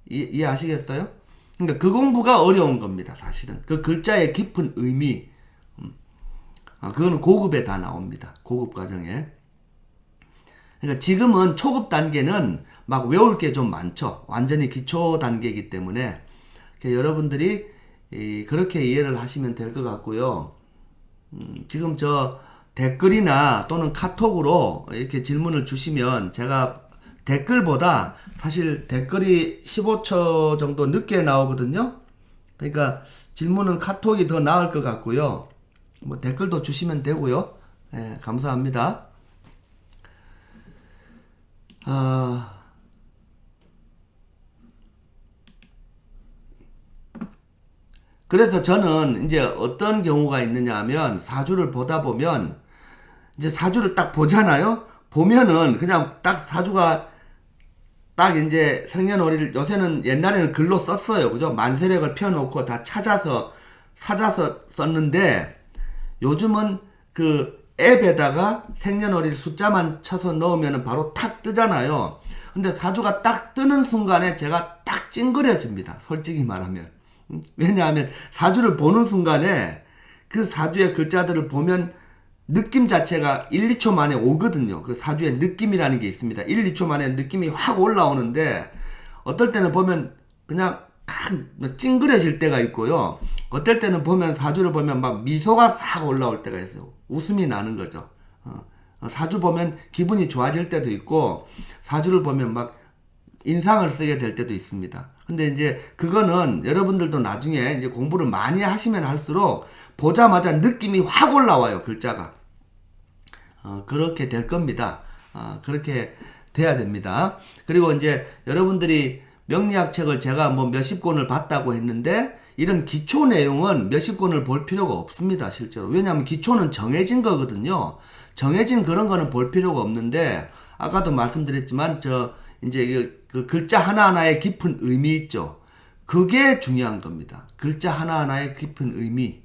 이해하시겠어요? 그러니까 그 공부가 어려운 겁니다. 사실은 그 글자의 깊은 의미, 그거는 고급에 다 나옵니다. 고급 과정에. 그러니까 지금은 초급 단계는 막 외울 게 좀 많죠. 완전히 기초 단계이기 때문에 여러분들이 그렇게 이해를 하시면 될 것 같고요. 지금 저 댓글이나 또는 카톡으로 이렇게 질문을 주시면 제가 댓글보다 사실 댓글이 15초 정도 늦게 나오거든요. 그러니까 질문은 카톡이 더 나을 것 같고요. 뭐 댓글도 주시면 되고요. 네, 감사합니다. 그래서 저는 이제 어떤 경우가 있느냐 하면 사주를 보다 보면 이제 사주를 딱 보잖아요. 보면은 그냥 딱 사주가 딱 이제 생년월일, 요새는 옛날에는 글로 썼어요. 그죠? 만세력을 펴놓고 다 찾아서 썼는데 요즘은 그 앱에다가 생년월일 숫자만 쳐서 넣으면 바로 탁 뜨잖아요. 근데 사주가 딱 뜨는 순간에 제가 딱 찡그려집니다. 솔직히 말하면. 왜냐하면 사주를 보는 순간에 그 사주의 글자들을 보면 느낌 자체가 1, 2초 만에 오거든요. 그 사주의 느낌이라는 게 있습니다. 1, 2초 만에 느낌이 확 올라오는데 어떨 때는 보면 그냥 찡그려질 때가 있고요. 어떨 때는 보면 사주를 보면 막 미소가 싹 올라올 때가 있어요. 웃음이 나는 거죠. 사주 보면 기분이 좋아질 때도 있고 사주를 보면 막 인상을 쓰게 될 때도 있습니다. 근데 이제 그거는 여러분들도 나중에 이제 공부를 많이 하시면 할수록 보자마자 느낌이 확 올라와요. 글자가. 그렇게 될 겁니다. 그렇게 돼야 됩니다. 그리고 이제 여러분들이 명리학 책을 제가 뭐 몇십 권을 봤다고 했는데 이런 기초 내용은 몇십 권을 볼 필요가 없습니다. 실제로. 왜냐하면 기초는 정해진 거거든요. 정해진 그런 거는 볼 필요가 없는데 아까도 말씀드렸지만 이제 그 글자 하나하나에 깊은 의미 있죠. 그게 중요한 겁니다. 글자 하나하나의 깊은 의미.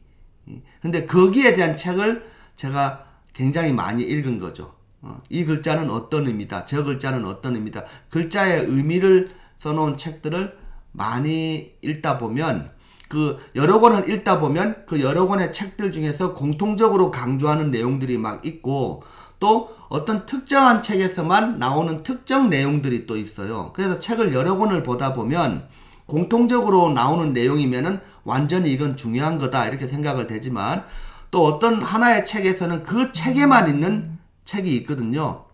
근데 거기에 대한 책을 제가 굉장히 많이 읽은 거죠. 이 글자는 어떤 의미다. 저 글자는 어떤 의미다. 글자의 의미를 써놓은 책들을 많이 읽다 보면 그 여러 권을 읽다 보면 그 여러 권의 책들 중에서 공통적으로 강조하는 내용들이 막 있고 또 어떤 특정한 책에서만 나오는 특정 내용들이 또 있어요. 그래서 책을 여러 권을 보다 보면 공통적으로 나오는 내용이면은 완전히 이건 중요한 거다 이렇게 생각을 되지만 또 어떤 하나의 책에서는 그 책에만 있는 책이 있거든요.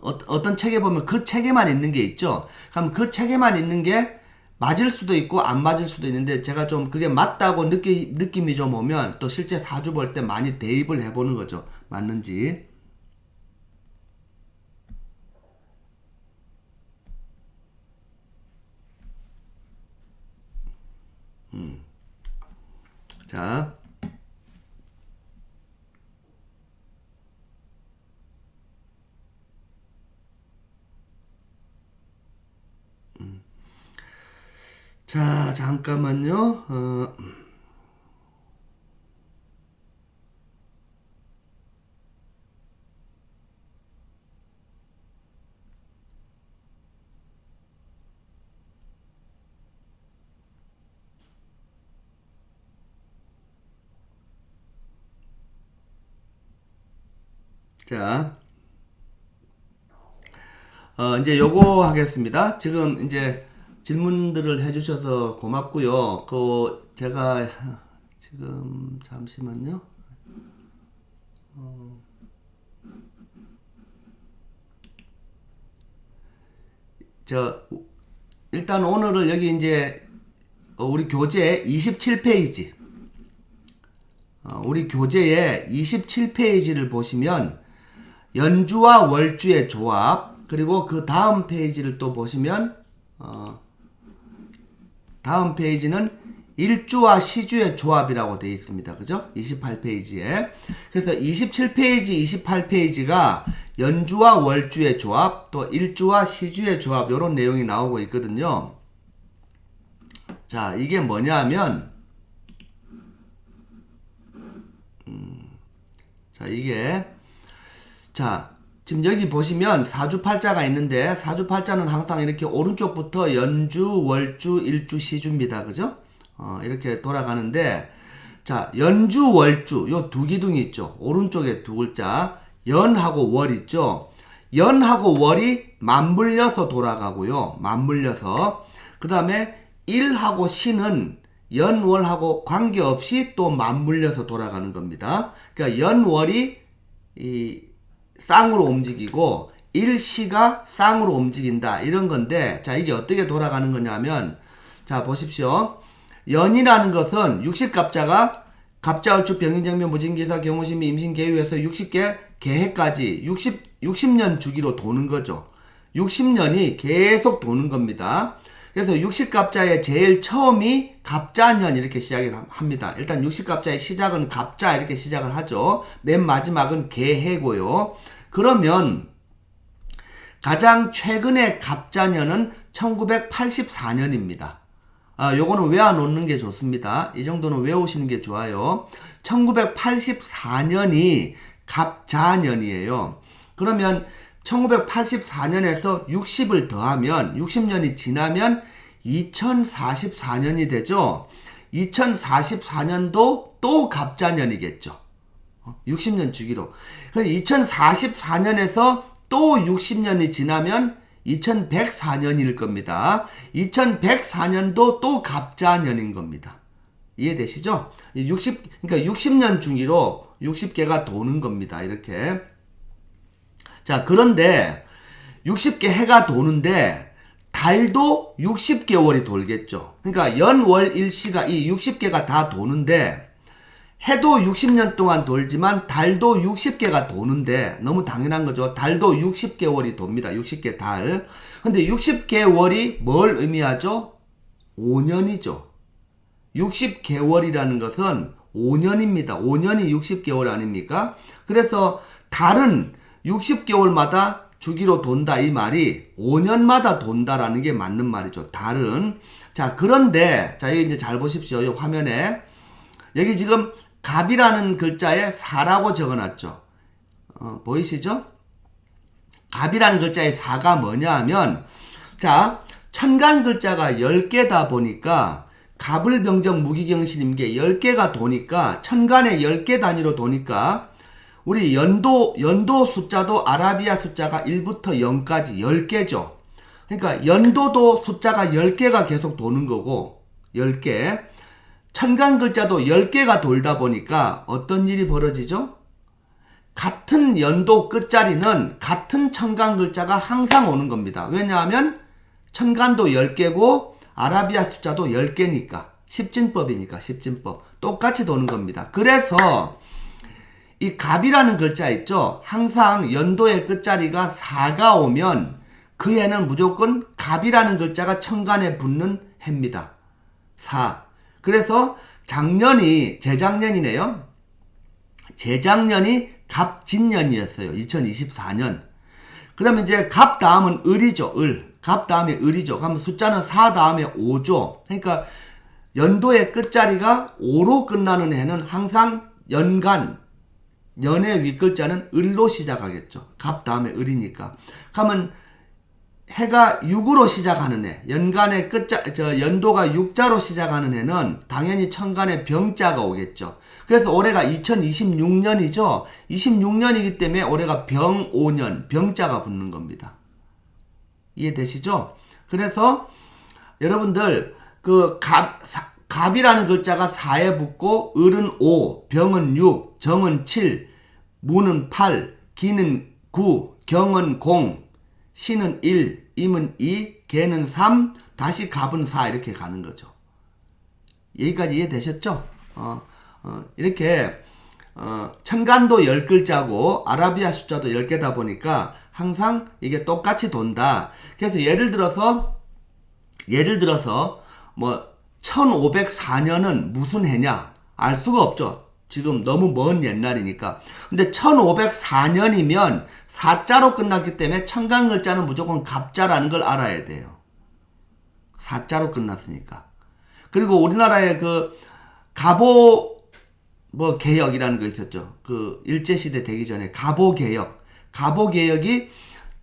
어떤 책에 보면 그 책에만 있는 게 있죠. 그럼 그 책에만 있는 게 맞을 수도 있고 안 맞을 수도 있는데 제가 좀 그게 맞다고 느낌이 좀 오면 또 실제 사주 볼 때 많이 대입을 해보는 거죠. 맞는지. 자. 자, 잠깐만요. 자, 이제 요거 하겠습니다. 지금 이제 질문들을 해주셔서 고맙고요. 제가 지금 잠시만요. 일단 오늘은 여기 이제 우리 교재 27페이지 우리 교재의 27페이지를 보시면 연주와 월주의 조합 그리고 그 다음 페이지를 또 보시면 다음 페이지는 일주와 시주의 조합이라고 되어 있습니다. 그죠? 28페이지에. 그래서 27페이지, 28페이지가 연주와 월주의 조합, 또 일주와 시주의 조합 이런 내용이 나오고 있거든요. 자, 이게 뭐냐 하면 지금 여기 보시면 사주팔자가 있는데 사주팔자는 항상 이렇게 오른쪽부터 연주, 월주, 일주, 시주입니다. 그죠? 이렇게 돌아가는데 자, 연주, 월주 요 두 기둥이 있죠. 오른쪽에 두 글자 연하고 월 있죠. 연하고 월이 맞물려서 돌아가고요. 맞물려서 그 다음에 일하고 시는 연월하고 관계없이 또 맞물려서 돌아가는 겁니다. 그러니까 연월이 쌍으로 움직이고 일시가 쌍으로 움직인다 이런 건데 자 이게 어떻게 돌아가는 거냐면 자 보십시오. 연이라는 것은 60갑자가 갑자을축 병인정묘 무진기사 경호심이 임신계유에서 60개 개해까지 60년 주기로 도는 거죠. 60년이 계속 도는 겁니다. 그래서 60갑자의 제일 처음이 갑자년 이렇게 시작을 합니다. 일단 60갑자의 시작은 갑자 이렇게 시작을 하죠. 맨 마지막은 개해고요. 그러면 가장 최근의 갑자년은 1984년입니다. 요거는 외워놓는 게 좋습니다. 이 정도는 외우시는 게 좋아요. 1984년이 갑자년이에요. 그러면 1984년에서 60을 더하면 60년이 지나면 2044년이 되죠. 2044년도 또 갑자년이겠죠. 60년 주기로. 2044년에서 또 60년이 지나면 2104년일 겁니다. 2104년도 또 갑자년인 겁니다. 이해되시죠? 그러니까 60년 주기로 60개가 도는 겁니다. 이렇게. 자, 그런데 60개 해가 도는데 달도 60개월이 돌겠죠. 그러니까 연월 일시가 이 60개가 다 도는데 해도 60년 동안 돌지만 달도 60개가 도는데 너무 당연한 거죠. 달도 60개월이 돕니다. 60개 달. 근데 60개월이 뭘 의미하죠? 5년이죠. 60개월이라는 것은 5년입니다. 5년이 60개월 아닙니까? 그래서 달은 60개월마다 주기로 돈다 이 말이 5년마다 돈다라는 게 맞는 말이죠. 달은. 자, 그런데 자, 여기 이제 잘 보십시오. 이 화면에 여기 지금 갑이라는 글자에 4라고 적어놨죠. 보이시죠? 갑이라는 글자에 4가 뭐냐 하면, 자, 천간 글자가 10개다 보니까 갑을병정 무기경신임계 10개가 도니까 천간에 10개 단위로 도니까 우리 연도 숫자도 아라비아 숫자가 1부터 0까지 10개죠. 그러니까 연도도 숫자가 10개가 계속 도는 거고 10개. 천간 글자도 10개가 돌다 보니까 어떤 일이 벌어지죠? 같은 연도 끝자리는 같은 천간 글자가 항상 오는 겁니다. 왜냐하면 천간도 10개고 아라비아 숫자도 10개니까. 십진법이니까 십진법. 똑같이 도는 겁니다. 그래서 이 갑이라는 글자 있죠? 항상 연도의 끝자리가 4가 오면 그 해는 무조건 갑이라는 글자가 천간에 붙는 해입니다. 4. 그래서 작년이 재작년이네요. 재작년이 갑진년이었어요. 2024년. 그러면 이제 갑 다음은 을이죠. 을. 갑 다음에 을이죠. 그러면 숫자는 4 다음에 5죠. 그러니까 연도의 끝자리가 5로 끝나는 해는 항상 연간, 연의 윗글자는 을로 시작하겠죠. 갑 다음에 을이니까. 그러면 해가 6으로 시작하는 해, 연간의 연도가 6자로 시작하는 해는 당연히 천간에 병자가 오겠죠. 그래서 올해가 2026년이죠. 26년이기 때문에 올해가 병 5년, 병자가 붙는 겁니다. 이해되시죠? 그래서 여러분들 그 갑이라는 글자가 4에 붙고 을은 5, 병은 6, 정은 7, 무는 8, 기는 9, 경은 0, 신은 1, 임은 2, 개는 3, 다시 갑은 4 이렇게 가는 거죠. 여기까지 이해되셨죠? 이렇게 천간도 10글자고 아라비아 숫자도 10개다 보니까 항상 이게 똑같이 돈다. 그래서 예를 들어서 뭐 1504년은 무슨 해냐? 알 수가 없죠. 지금 너무 먼 옛날이니까. 근데 1504년이면 4자로 끝났기 때문에 천간 글자는 무조건 갑자라는 걸 알아야 돼요. 4자로 끝났으니까. 그리고 우리나라에 그 갑오 개혁이라는 거 있었죠. 그 일제시대 되기 전에 갑오개혁이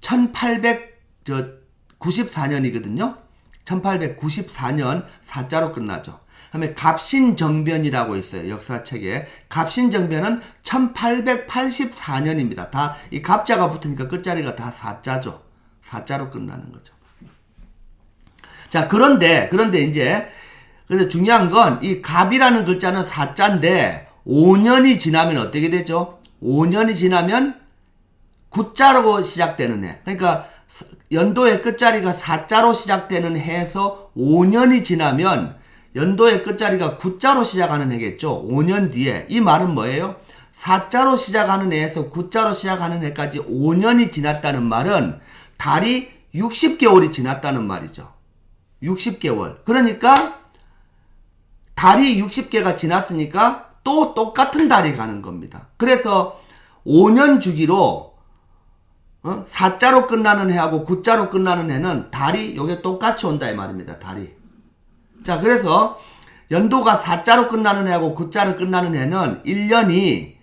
1894년이거든요. 1894년 4자로 끝나죠. 그다음에 갑신정변이라고 있어요. 역사책에. 갑신정변은 1884년입니다. 다 이 갑자가 붙으니까 끝자리가 다 4자죠. 4자로 끝나는 거죠. 자, 그런데 이제 근데 중요한 건 이 갑이라는 글자는 4자인데 5년이 지나면 어떻게 되죠? 5년이 지나면 9자로 시작되는 해. 그러니까 연도의 끝자리가 4자로 시작되는 해에서 5년이 지나면 연도의 끝자리가 9자로 시작하는 해겠죠. 5년 뒤에. 이 말은 뭐예요? 4자로 시작하는 해에서 9자로 시작하는 해까지 5년이 지났다는 말은 달이 60개월이 지났다는 말이죠. 60개월. 그러니까 달이 60개가 지났으니까 또 똑같은 달이 가는 겁니다. 그래서 5년 주기로 4자로 끝나는 해하고 9자로 끝나는 해는 달이 요게 똑같이 온다 이 말입니다. 달이. 자, 그래서 연도가 4자로 끝나는 해하고 9자로 끝나는 해는 1년이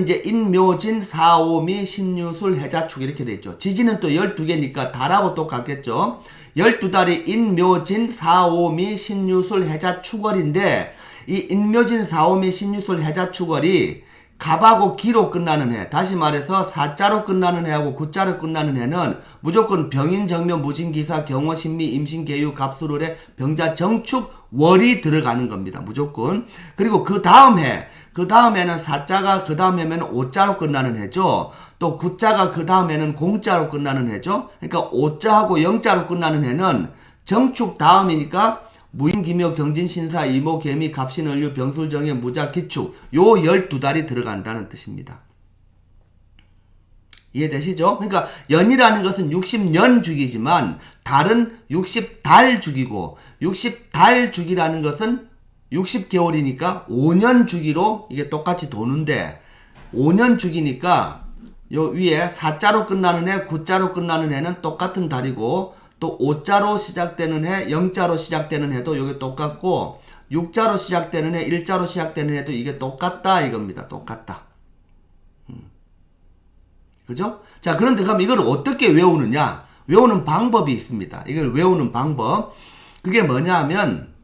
이제 인묘진, 사오미, 신유술, 해자축 이렇게 돼 있죠. 지지는 또 12개니까 달하고 똑같겠죠. 12달이 인묘진, 사오미, 신유술, 해자축월인데 이 인묘진, 사오미, 신유술, 해자축월이 갑하고 기로 끝나는 해. 다시 말해서 4자로 끝나는 해하고 9자로 끝나는 해는 무조건 병인, 정묘, 무진기사, 경호, 신미, 임신, 계유, 갑수를해, 병자, 정축, 월이 들어가는 겁니다. 무조건. 그리고 그 다음 해는 4자가 그 다음 해면 5자로 끝나는 해죠. 또 9자가 그 다음 해는 0자로 끝나는 해죠. 그러니까 5자하고 0자로 끝나는 해는 정축 다음이니까 무인, 기묘, 경진, 신사, 이모, 개미, 갑신, 을류, 병술, 정해, 무자, 기축 요 12달이 들어간다는 뜻입니다. 이해되시죠? 그러니까 연이라는 것은 60년 주기지만 달은 60달 주기고 60달 주기라는 것은 60개월이니까 5년 주기로 이게 똑같이 도는데 5년 주기니까 요 위에 4자로 끝나는 해, 9자로 끝나는 해는 똑같은 달이고, 또 5자로 시작되는 해, 0자로 시작되는 해도 이게 똑같고, 6자로 시작되는 해, 1자로 시작되는 해도 이게 똑같다 이겁니다. 똑같다. 그죠? 자, 그런데 그럼 이걸 어떻게 외우느냐? 외우는 방법이 있습니다. 이걸 외우는 방법. 그게 뭐냐 하면,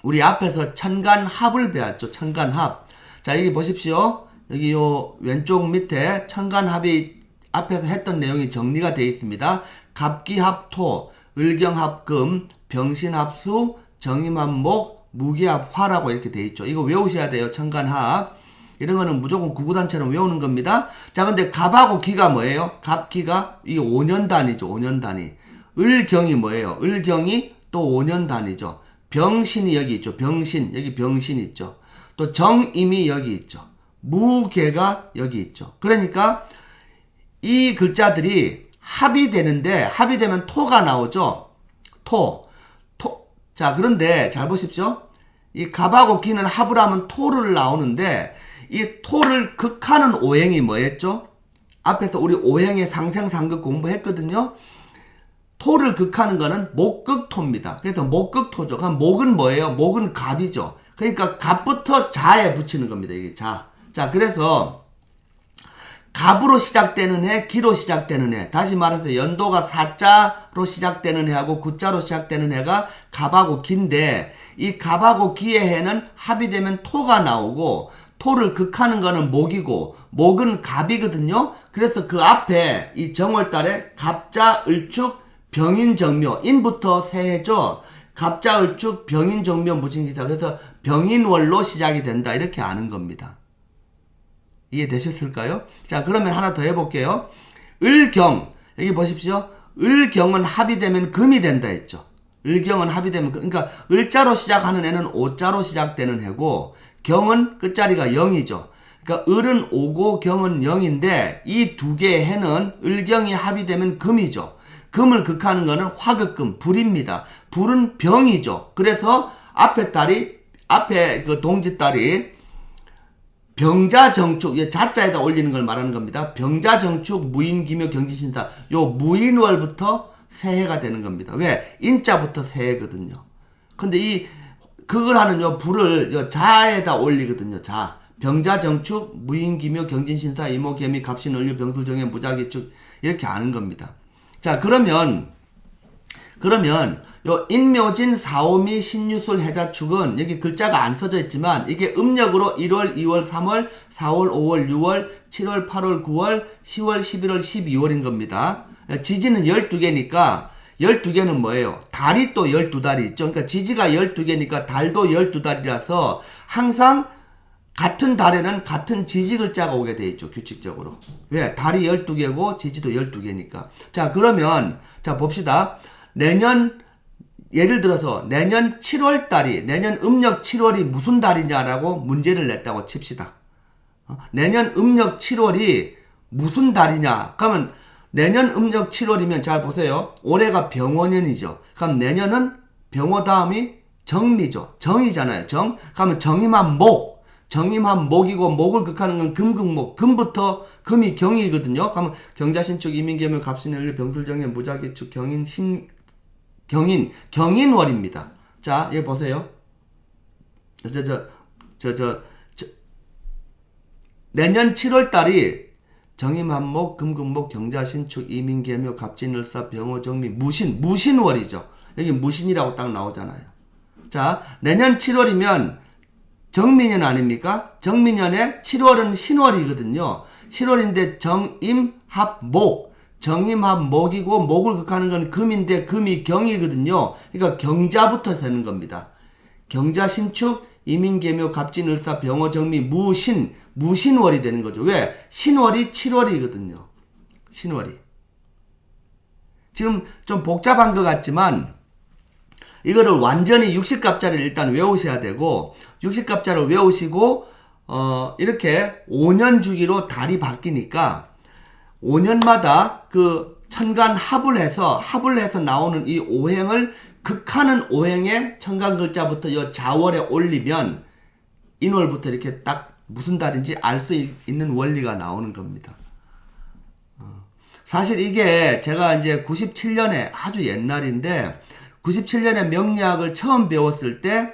우리 앞에서 천간합을 배웠죠. 천간합. 자, 여기 보십시오. 여기 요 왼쪽 밑에 천간합이 앞에서 했던 내용이 정리가 되어 있습니다. 갑기합토, 을경합금, 병신합수, 정임합목, 무기합화라고 이렇게 되어 있죠. 이거 외우셔야 돼요. 천간합. 이런 거는 무조건 구구단처럼 외우는 겁니다. 자, 근데 갑하고 기가 뭐예요? 갑기가 이게 5년 단위죠. 5년 단위. 을경이 뭐예요? 을경이 또 5년 단위죠. 병신이 여기 있죠. 병신. 여기 병신 있죠. 또 정임이 여기 있죠. 무계가 여기 있죠. 그러니까 이 글자들이 합이 되는데, 합이 되면 토가 나오죠. 토. 자, 그런데 잘 보십시오. 이 갑하고 기는 합을 하면 토를 나오는데, 이 토를 극하는 오행이 뭐였죠? 앞에서 우리 오행의 상생상극 공부했거든요. 토를 극하는 거는 목극토입니다. 그래서 목극토죠. 그럼 목은 뭐예요? 목은 갑이죠. 그러니까 갑부터 자에 붙이는 겁니다. 이게 자. 자, 그래서 갑으로 시작되는 해, 기로 시작되는 해. 다시 말해서 연도가 4자로 시작되는 해하고 9자로 시작되는 해가 갑하고 기인데, 이 갑하고 기의 해는 합이 되면 토가 나오고, 토를 극하는 거는 목이고, 목은 갑이거든요. 그래서 그 앞에 이 정월달에 갑자, 을축, 병인, 정묘, 인부터 새해죠. 갑자, 을축, 병인, 정묘, 무진기사. 그래서 병인월로 시작이 된다. 이렇게 아는 겁니다. 이해되셨을까요? 자, 그러면 하나 더 해볼게요. 을경. 여기 보십시오. 을경은 합이 되면 금이 된다 했죠. 을경은 합이 되면, 그러니까 을자로 시작하는 애는 오자로 시작되는 해고, 경은 끝자리가 0이죠. 그러니까 을은 5고 경은 0인데, 이 두 개의 해는 을경이 합이 되면 금이죠. 금을 극하는 거는 화극금, 불입니다. 불은 병이죠. 그래서 앞에 그 동짓달이 병자정축, 자자에다 올리는 걸 말하는 겁니다. 병자정축, 무인기묘, 경지신사. 요 무인월부터 새해가 되는 겁니다. 왜? 인자부터 새해거든요. 근데 그걸 하는 요 불을 요 자에다 올리거든요. 자. 병자정축, 무인기묘, 경진신사, 이모개미, 갑신을류, 병술정해, 무자기축. 이렇게 아는 겁니다. 자, 그러면 요 인묘진, 사오미, 신유술, 해자축은 여기 글자가 안 써져 있지만 이게 음력으로 1월, 2월, 3월, 4월, 5월, 6월, 7월, 8월, 9월, 10월, 11월, 12월인 겁니다. 지지는 12개니까 12개는 뭐예요? 달이 또 12달이 있죠. 그러니까 지지가 12개니까 달도 12달이라서 항상 같은 달에는 같은 지지 글자가 오게 돼 있죠. 규칙적으로. 왜? 달이 12개고 지지도 12개니까. 자, 그러면 자 봅시다. 예를 들어서 내년 7월달이, 내년 음력 7월이 무슨 달이냐라고 문제를 냈다고 칩시다. 내년 음력 7월이 무슨 달이냐? 그러면 내년 음력 7월이면 잘 보세요. 올해가 병원년이죠. 그럼 내년은 병호 다음이 정미죠. 정이잖아요. 정. 그러면 정임한 목. 정임한 목이고, 목을 극하는 건 금극목. 금부터 금이 경이거든요. 그러면 경자신축, 이민계묘, 갑신을류, 병술정해, 무자기축, 경인월입니다. 자, 여기 보세요. 내년 7월달이 정임한목, 금극목, 경자신축, 이민계묘, 갑진을사, 병호정미, 무신월이죠. 여기 무신이라고 딱 나오잖아요. 자, 내년 7월이면 정민년 아닙니까? 정민년에 7월은 신월이거든요. 신월인데 정임합목, 정임합목이고, 목을 극하는 건 금인데 금이 경이거든요. 그러니까 경자부터 세는 겁니다. 경자신축, 이민계묘, 갑진을사, 병호정미, 무신월이 되는 거죠. 왜? 신월이 7월이거든요. 신월이. 지금 좀 복잡한 것 같지만 이거를 완전히 60갑자를 일단 외우셔야 되고, 60갑자를 외우시고 이렇게 5년 주기로 달이 바뀌니까 5년마다 그 천간 합을 해서 나오는 이 오행을 극하는 오행의 천간 글자부터 이 자월에 올리면 인월부터 이렇게 딱 무슨 달인지 알 수 있는 원리가 나오는 겁니다. 사실 이게 제가 이제 97년에 아주 옛날인데 97년에 명리학을 처음 배웠을 때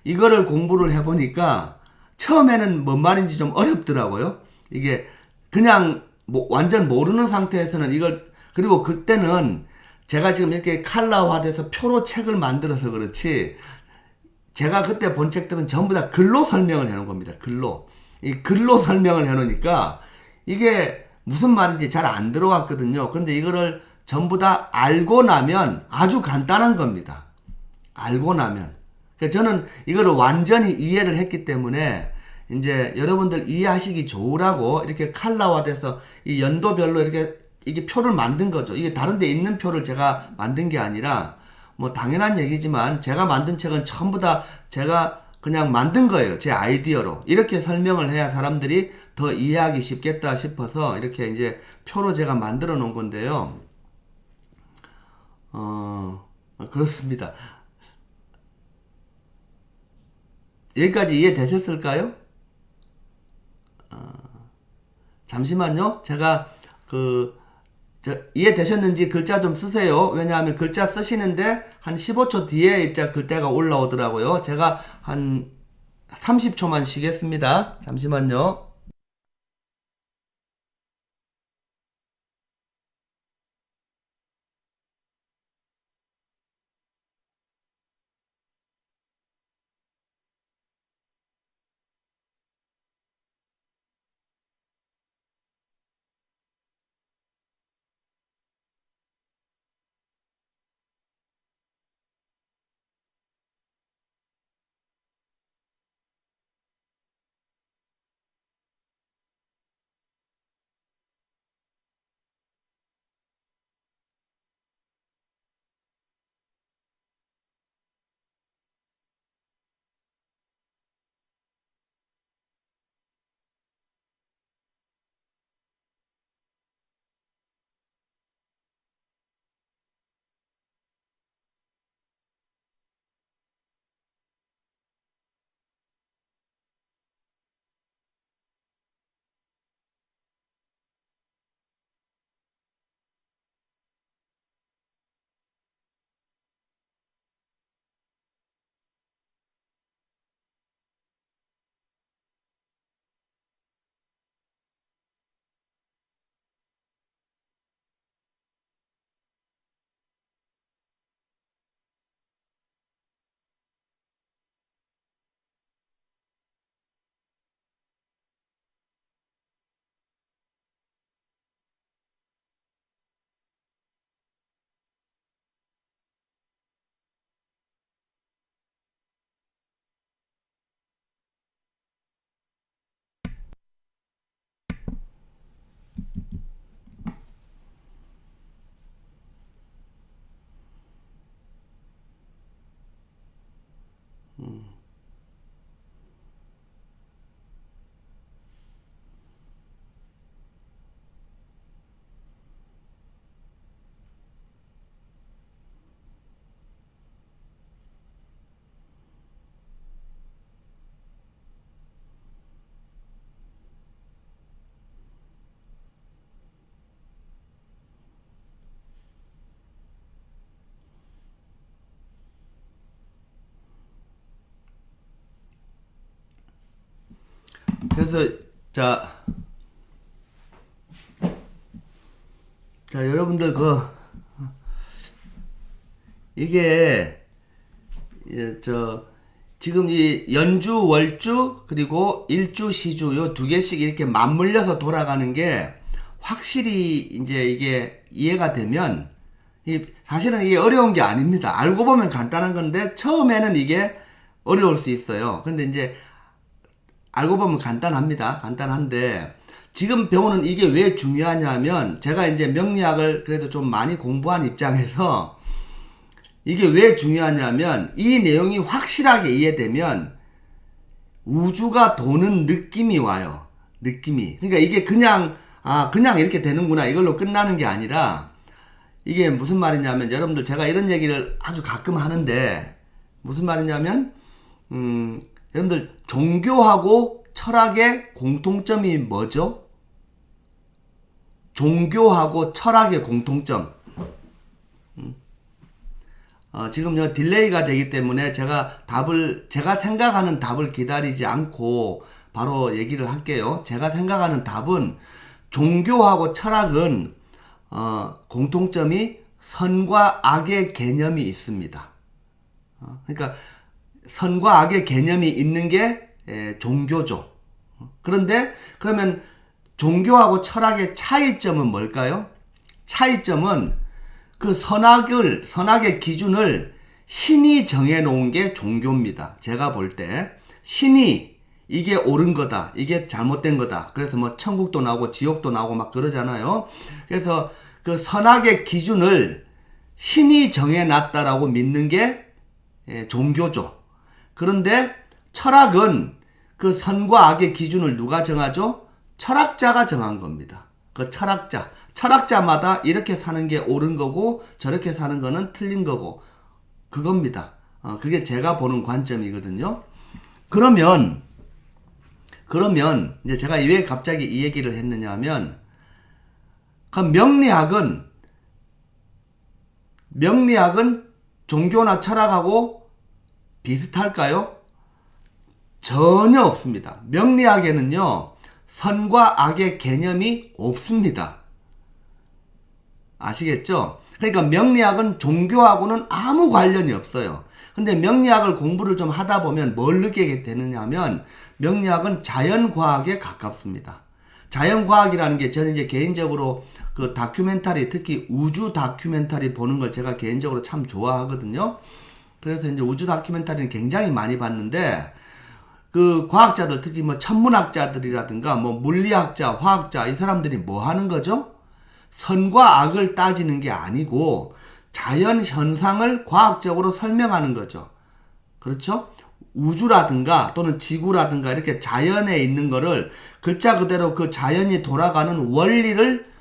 이거를 공부를 해보니까 처음에는 뭔 말인지 좀 어렵더라고요. 이게 그냥 뭐 완전 모르는 상태에서는 이걸, 그리고 그때는 제가 지금 이렇게 칼라화돼서 표로 책을 만들어서 그렇지, 제가 그때 본 책들은 전부 다 글로 설명을 해놓은 겁니다. 글로. 이 글로 설명을 해놓으니까 이게 무슨 말인지 잘 안 들어왔거든요. 근데 이거를 전부 다 알고 나면 아주 간단한 겁니다. 알고 나면. 그러니까 저는 이거를 완전히 이해를 했기 때문에 이제 여러분들 이해하시기 좋으라고 이렇게 칼라화돼서 이 연도별로 이렇게 이게 표를 만든 거죠. 이게 다른 데 있는 표를 제가 만든 게 아니라 뭐 당연한 얘기지만 제가 만든 책은 전부 다 제가 그냥 만든 거예요. 제 아이디어로. 이렇게 설명을 해야 사람들이 더 이해하기 쉽겠다 싶어서 이렇게 이제 표로 제가 만들어 놓은 건데요. 그렇습니다. 여기까지 이해되셨을까요? 잠시만요. 제가 이해되셨는지 글자 좀 쓰세요. 왜냐하면 글자 쓰시는데 한 15초 뒤에 이제 글자가 올라오더라고요. 제가 한 30초만 쉬겠습니다. 잠시만요. 그래서 자, 여러분들 이게 지금 이 연주, 월주, 그리고 일주, 시주 요 두 개씩 이렇게 맞물려서 돌아가는 게 확실히 이제 이게 이해가 되면, 사실은 이게 어려운 게 아닙니다. 알고 보면 간단한 건데 처음에는 이게 어려울 수 있어요. 근데 이제 알고 보면 간단합니다. 간단한데 지금 배우는 이게 왜 중요하냐면, 제가 이제 명리학을 그래도 좀 많이 공부한 입장에서 이게 왜 중요하냐면, 이 내용이 확실하게 이해되면 우주가 도는 느낌이 와요. 느낌이. 그러니까 이게 그냥 이렇게 되는구나 이걸로 끝나는 게 아니라, 이게 무슨 말이냐면, 여러분들 제가 이런 얘기를 아주 가끔 하는데, 무슨 말이냐면 여러분들 종교하고 철학의 공통점이 뭐죠? 종교하고 철학의 공통점. 지금 딜레이가 되기 때문에 제가 생각하는 답을 기다리지 않고 바로 얘기를 할게요. 제가 생각하는 답은 종교하고 철학은 공통점이 선과 악의 개념이 있습니다. 그러니까 선과 악의 개념이 있는 게 종교죠. 그런데 그러면 종교하고 철학의 차이점은 뭘까요? 차이점은 그 선악의 기준을 신이 정해놓은 게 종교입니다. 제가 볼 때 신이 이게 옳은 거다, 이게 잘못된 거다. 그래서 뭐 천국도 나오고 지옥도 나오고 막 그러잖아요. 그래서 그 선악의 기준을 신이 정해놨다라고 믿는 게 종교죠. 그런데 철학은 그 선과 악의 기준을 누가 정하죠? 철학자가 정한 겁니다. 그 철학자마다 이렇게 사는 게 옳은 거고 저렇게 사는 거는 틀린 거고 그겁니다. 그게 제가 보는 관점이거든요. 그러면 이제 제가 왜 갑자기 이 얘기를 했느냐 하면 그럼 명리학은 종교나 철학하고 비슷할까요? 전혀 없습니다. 명리학에는요, 선과 악의 개념이 없습니다. 아시겠죠? 그러니까 명리학은 종교하고는 아무 관련이 없어요. 근데 명리학을 공부를 좀 하다 보면 뭘 느끼게 되느냐 하면 명리학은 자연과학에 가깝습니다. 자연과학이라는 게 저는 이제 개인적으로 그 다큐멘터리, 특히 우주 다큐멘터리 보는 걸 제가 개인적으로 참 좋아하거든요. 그래서 이제 우주 다큐멘터리는 굉장히 많이 봤는데 그 과학자들, 특히 뭐 천문학자들이라든가 뭐 물리학자, 화학자 이 사람들이 뭐 하는 거죠? 선과 악을 따지는 게 아니고 자연 현상을 과학적으로 설명하는 거죠. 그렇죠? 우주라든가 또는 지구라든가 이렇게 자연에 있는 거를 글자 그대로 그 자연이 돌아가는 원리를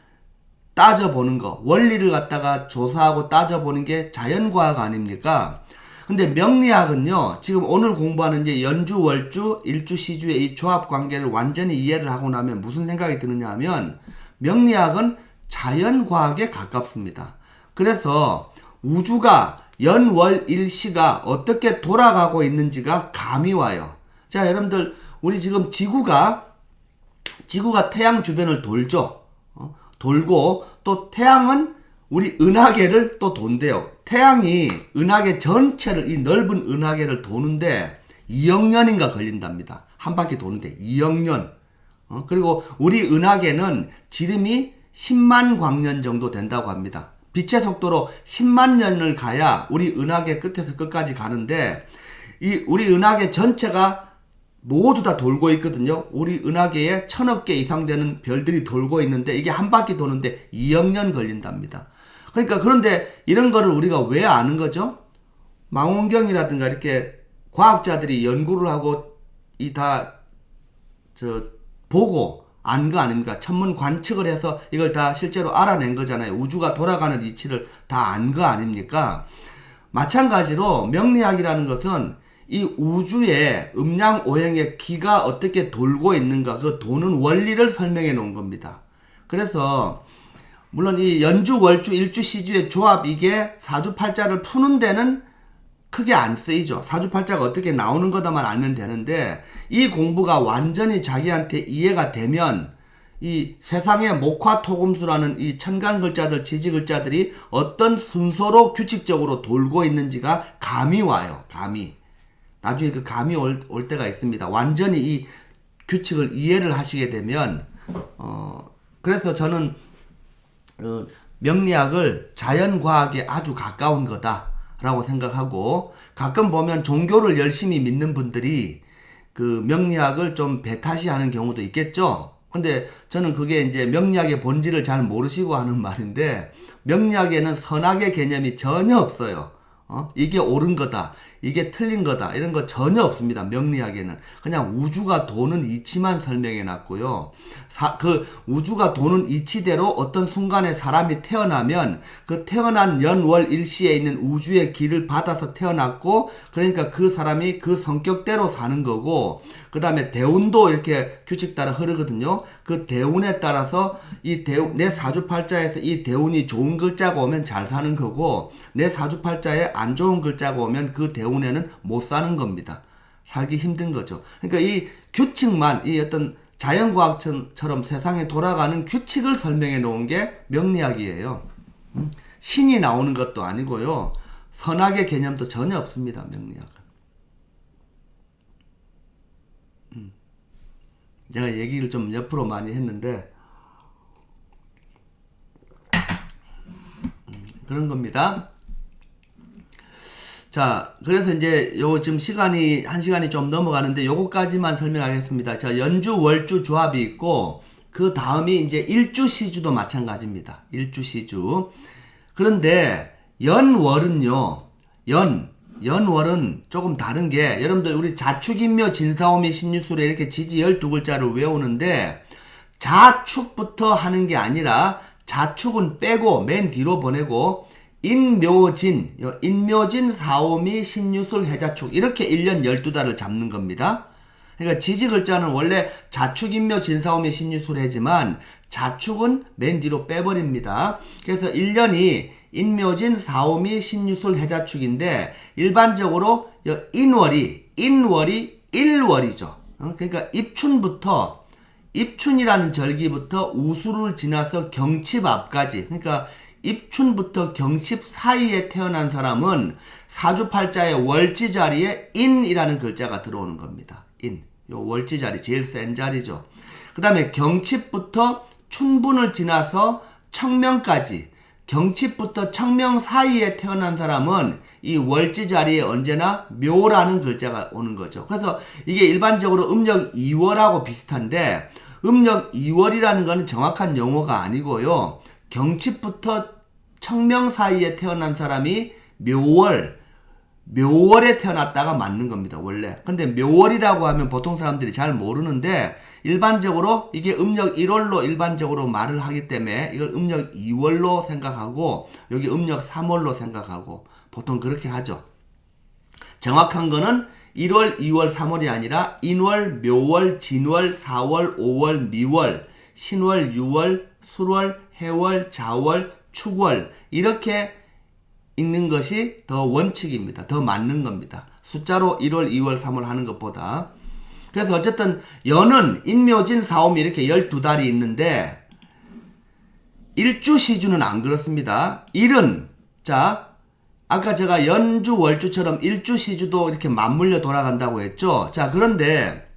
따져보는 거, 원리를 갖다가 조사하고 따져보는 게 자연과학 아닙니까? 근데 명리학은요, 지금 오늘 공부하는 이제 연주, 월주, 일주, 시주의 이 조합 관계를 완전히 이해를 하고 나면 무슨 생각이 드느냐 하면 명리학은 자연과학에 가깝습니다. 그래서 우주가 연월일시가 어떻게 돌아가고 있는지가 감이 와요. 자, 여러분들 우리 지금 지구가 태양 주변을 돌죠. 돌고 또 태양은 우리 은하계를 또 돈대요. 태양이 은하계 전체를, 이 넓은 은하계를 도는데 2억 년인가 걸린답니다. 한 바퀴 도는데 2억 년. 그리고 우리 은하계는 지름이 10만 광년 정도 된다고 합니다. 빛의 속도로 10만 년을 가야 우리 은하계 끝에서 끝까지 가는데 이 우리 은하계 전체가 모두 다 돌고 있거든요. 우리 은하계에 1000억 개 이상 되는 별들이 돌고 있는데 이게 한 바퀴 도는데 2억 년 걸린답니다. 그러니까 그런데 이런 거를 우리가 왜 아는 거죠? 망원경이라든가 이렇게 과학자들이 연구를 하고 보고 안 거 아닙니까? 천문 관측을 해서 이걸 다 실제로 알아낸 거잖아요. 우주가 돌아가는 이치를 다 안 거 아닙니까? 마찬가지로 명리학이라는 것은 이 우주의 음양 오행의 기가 어떻게 돌고 있는가, 그 도는 원리를 설명해 놓은 겁니다. 그래서 물론 이 연주, 월주, 일주, 시주의 조합, 이게 사주팔자를 푸는 데는 크게 안 쓰이죠. 사주팔자가 어떻게 나오는 거다만 알면 되는데 이 공부가 완전히 자기한테 이해가 되면 이 세상의 목화토금수라는 이 천간글자들, 지지글자들이 어떤 순서로 규칙적으로 돌고 있는지가 감이 와요. 감이. 나중에 그 감이 올 때가 있습니다. 완전히 이 규칙을 이해를 하시게 되면 그래서 저는 명리학을 자연과학에 아주 가까운 거다라고 생각하고, 가끔 보면 종교를 열심히 믿는 분들이 그 명리학을 좀 배타시하는 경우도 있겠죠. 근데 저는 그게 이제 명리학의 본질을 잘 모르시고 하는 말인데, 명리학에는 선악의 개념이 전혀 없어요. 이게 옳은 거다, 이게 틀린 거다 이런 거 전혀 없습니다. 명리학에는 그냥 우주가 도는 이치만 설명해 놨고요. 그 우주가 도는 이치대로 어떤 순간에 사람이 태어나면 그 태어난 연월 일시에 있는 우주의 길을 받아서 태어났고, 그러니까 그 사람이 그 성격대로 사는 거고, 그 다음에 대운도 이렇게 규칙 따라 흐르거든요. 그 대운에 따라서 내 사주팔자에서 이 대운이 좋은 글자가 오면 잘 사는 거고, 내 사주팔자에 안 좋은 글자가 오면 그 대운에는 못 사는 겁니다. 살기 힘든 거죠. 그러니까 이 규칙만, 이 어떤 자연과학처럼 세상에 돌아가는 규칙을 설명해 놓은 게 명리학이에요. 신이 나오는 것도 아니고요. 선악의 개념도 전혀 없습니다. 명리학은. 제가 얘기를 좀 옆으로 많이 했는데 그런 겁니다. 자, 그래서 이제 지금 시간이 1시간이 좀 넘어가는데 요거까지만 설명하겠습니다. 자, 연주 월주 조합이 있고, 그 다음이 이제 일주시주도 마찬가지입니다. 일주시주. 그런데 연월은요, 연월은 조금 다른 게, 여러분들 우리 자축인묘 진사오미 신유술에 이렇게 지지 12글자를 외우는데, 자축부터 하는 게 아니라 자축은 빼고 맨 뒤로 보내고 인묘진 사오미 신유술 해자축 이렇게 1년 12달을 잡는 겁니다. 그러니까 지지 글자는 원래 자축인묘 진사오미 신유술 해지만 자축은 맨 뒤로 빼버립니다. 그래서 1년이 인묘진 사오미 신유술 해자축인데 일반적으로 인월이 1월이죠. 그러니까 입춘이라는 절기부터 우수를 지나서 경칩 앞까지, 그러니까 입춘부터 경칩 사이에 태어난 사람은 사주팔자의 월지 자리에 인이라는 글자가 들어오는 겁니다. 요 월지 자리 제일 센 자리죠. 그 다음에 경칩부터 춘분을 지나서 청명까지, 경칩부터 청명 사이에 태어난 사람은 이 월지 자리에 언제나 묘라는 글자가 오는 거죠. 그래서 이게 일반적으로 음력 2월하고 비슷한데, 음력 2월이라는 거는 정확한 용어가 아니고요. 경칩부터 청명 사이에 태어난 사람이 묘월에 태어났다가 맞는 겁니다, 원래. 근데 묘월이라고 하면 보통 사람들이 잘 모르는데, 일반적으로 이게 음력 1월로 일반적으로 말을 하기 때문에 이걸 음력 2월로 생각하고, 여기 음력 3월로 생각하고, 보통 그렇게 하죠. 정확한 거는 1월, 2월, 3월이 아니라 인월, 묘월, 진월, 4월, 5월, 미월, 신월, 6월, 술월, 해월, 자월, 축월 이렇게 읽는 것이 더 원칙입니다. 더 맞는 겁니다. 숫자로 1월, 2월, 3월 하는 것보다. 그래서 어쨌든 연은 인묘진, 사오미 이렇게 12달이 있는데 일주시주는 안 그렇습니다. 일은 아까 제가 연주, 월주처럼 일주시주도 이렇게 맞물려 돌아간다고 했죠. 자, 그런데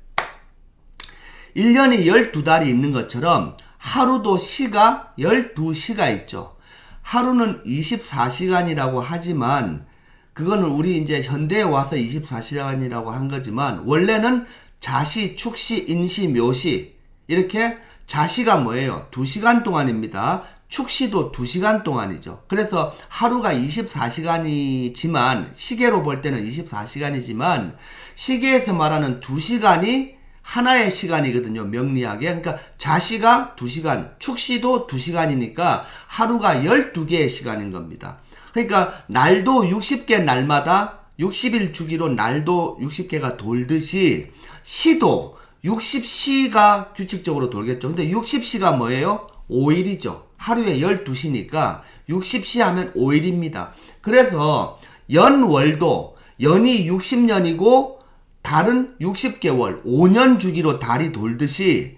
1년이 12달이 있는 것처럼 하루도 시가 12시가 있죠. 하루는 24시간이라고 하지만 그거는 우리 이제 현대에 와서 24시간이라고 한 거지만 원래는 자시, 축시, 인시, 묘시 이렇게 자시가 뭐예요? 2시간 동안입니다. 축시도 2시간 동안이죠. 그래서 하루가 24시간이지만 시계로 볼 때는 24시간이지만 시계에서 말하는 2시간이 하나의 시간이거든요. 명리학에. 그러니까 자시가 2시간, 축시도 2시간이니까 하루가 12개의 시간인 겁니다. 그러니까 날도 60개 날마다 60일 주기로 날도 60개가 돌듯이 시도 60시가 규칙적으로 돌겠죠. 근데 60시가 뭐예요? 5일이죠. 하루에 12시니까 60시 하면 5일입니다. 그래서 연월도 연이 60년이고 달은 60개월, 5년 주기로 달이 돌듯이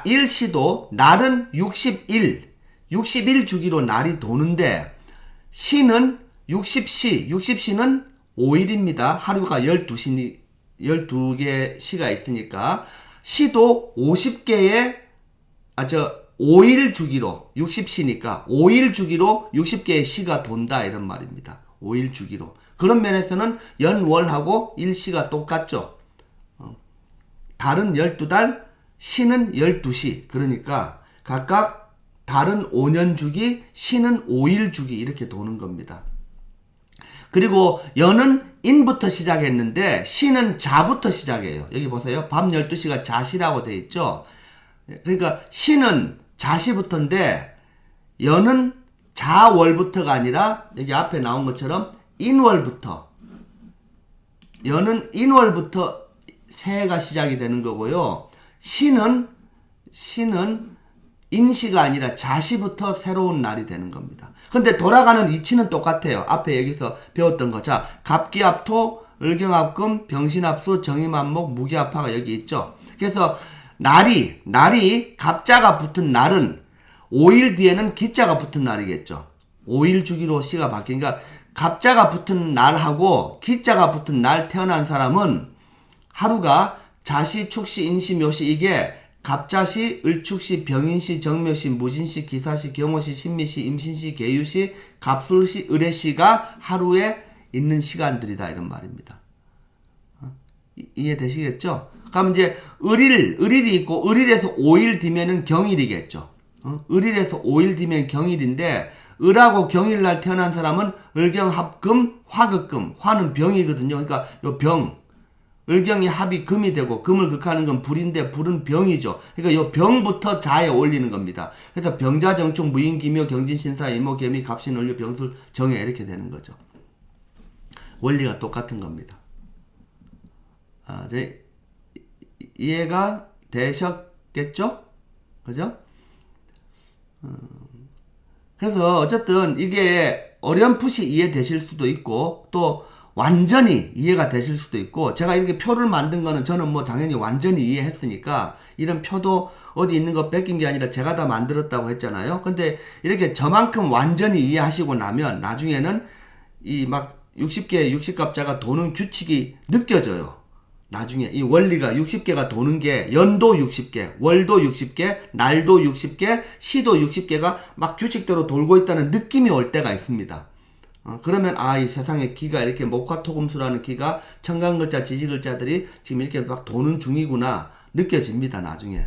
일시도 날은 60일 주기로 날이 도는데 시는 60시는 5일입니다. 하루가 12개 시가 있으니까 시도 5일 주기로 60시니까 5일 주기로 60개의 시가 돈다 이런 말입니다. 5일 주기로. 그런 면에서는 연월하고 일시가 똑같죠. 달은 12달, 시는 12시. 그러니까 각각 달은 5년 주기, 시는 5일 주기 이렇게 도는 겁니다. 그리고 연은 인부터 시작했는데 시는 자부터 시작해요. 여기 보세요. 밤 12시가 자시라고 돼 있죠. 그러니까 시는 자시부터인데 여는 자월부터가 아니라 여기 앞에 나온 것처럼 인월부터, 여는 인월부터 새해가 시작이 되는 거고요. 시는 인시가 아니라 자시부터 새로운 날이 되는 겁니다. 근데 돌아가는 이치는 똑같아요. 앞에 여기서 배웠던 거. 자, 갑기합토, 을경합금, 병신합수, 정임합목, 무기합화가 여기 있죠. 그래서 날이 갑자가 붙은 날은 5일 뒤에는 기자가 붙은 날이겠죠. 5일 주기로 시가 바뀌니까 갑자가 붙은 날하고 기자가 붙은 날 태어난 사람은 하루가 자시, 축시, 인시, 묘시 이게 갑자시, 을축시, 병인시, 정묘시, 무진시, 기사시, 경호시, 신미시, 임신시, 계유시, 갑술시, 을해시가 하루에 있는 시간들이다 이런 말입니다. 이해되시겠죠? 그럼 이제 을일이 있고 을일에서 5일 뒤면은 경일이겠죠. 을일에서 5일 뒤면 경일인데 을하고 경일날 태어난 사람은 을경합금, 화극금, 화는 병이거든요. 그러니까 요 병, 을경이 합이 금이 되고 금을 극하는 건 불인데 불은 병이죠. 그러니까 요 병부터 자에 올리는 겁니다. 그래서 병자, 정축, 무인, 기묘, 경진, 신사, 이모, 개미, 갑신, 을류, 병술, 정해 이렇게 되는 거죠. 원리가 똑같은 겁니다. 이제 이해가 되셨겠죠? 그죠? 그래서 어쨌든 이게 어렴풋이 이해되실 수도 있고 또 완전히 이해가 되실 수도 있고 제가 이렇게 표를 만든 거는 저는 뭐 당연히 완전히 이해했으니까 이런 표도 어디 있는 거 뺏긴 게 아니라 제가 다 만들었다고 했잖아요. 근데 이렇게 저만큼 완전히 이해하시고 나면 나중에는 이 막 60개 60갑자가 도는 규칙이 느껴져요. 나중에 이 원리가 60개가 도는 게 연도 60개, 월도 60개, 날도 60개, 시도 60개가 막 규칙대로 돌고 있다는 느낌이 올 때가 있습니다. 그러면 이 세상에 기가 이렇게 목화토금수라는 기가 청간글자, 지지글자들이 지금 이렇게 막 도는 중이구나 느껴집니다. 나중에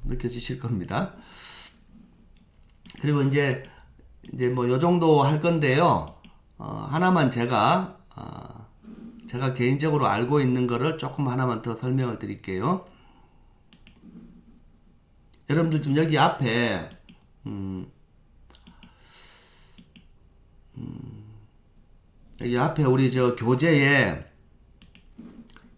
느껴지실 겁니다. 그리고 이제 뭐 요 정도 할 건데요. 하나만 제가 개인적으로 알고 있는 거를 조금 하나만 더 설명을 드릴게요. 여러분들 지금 여기 앞에 여기 앞에 우리 저 교재에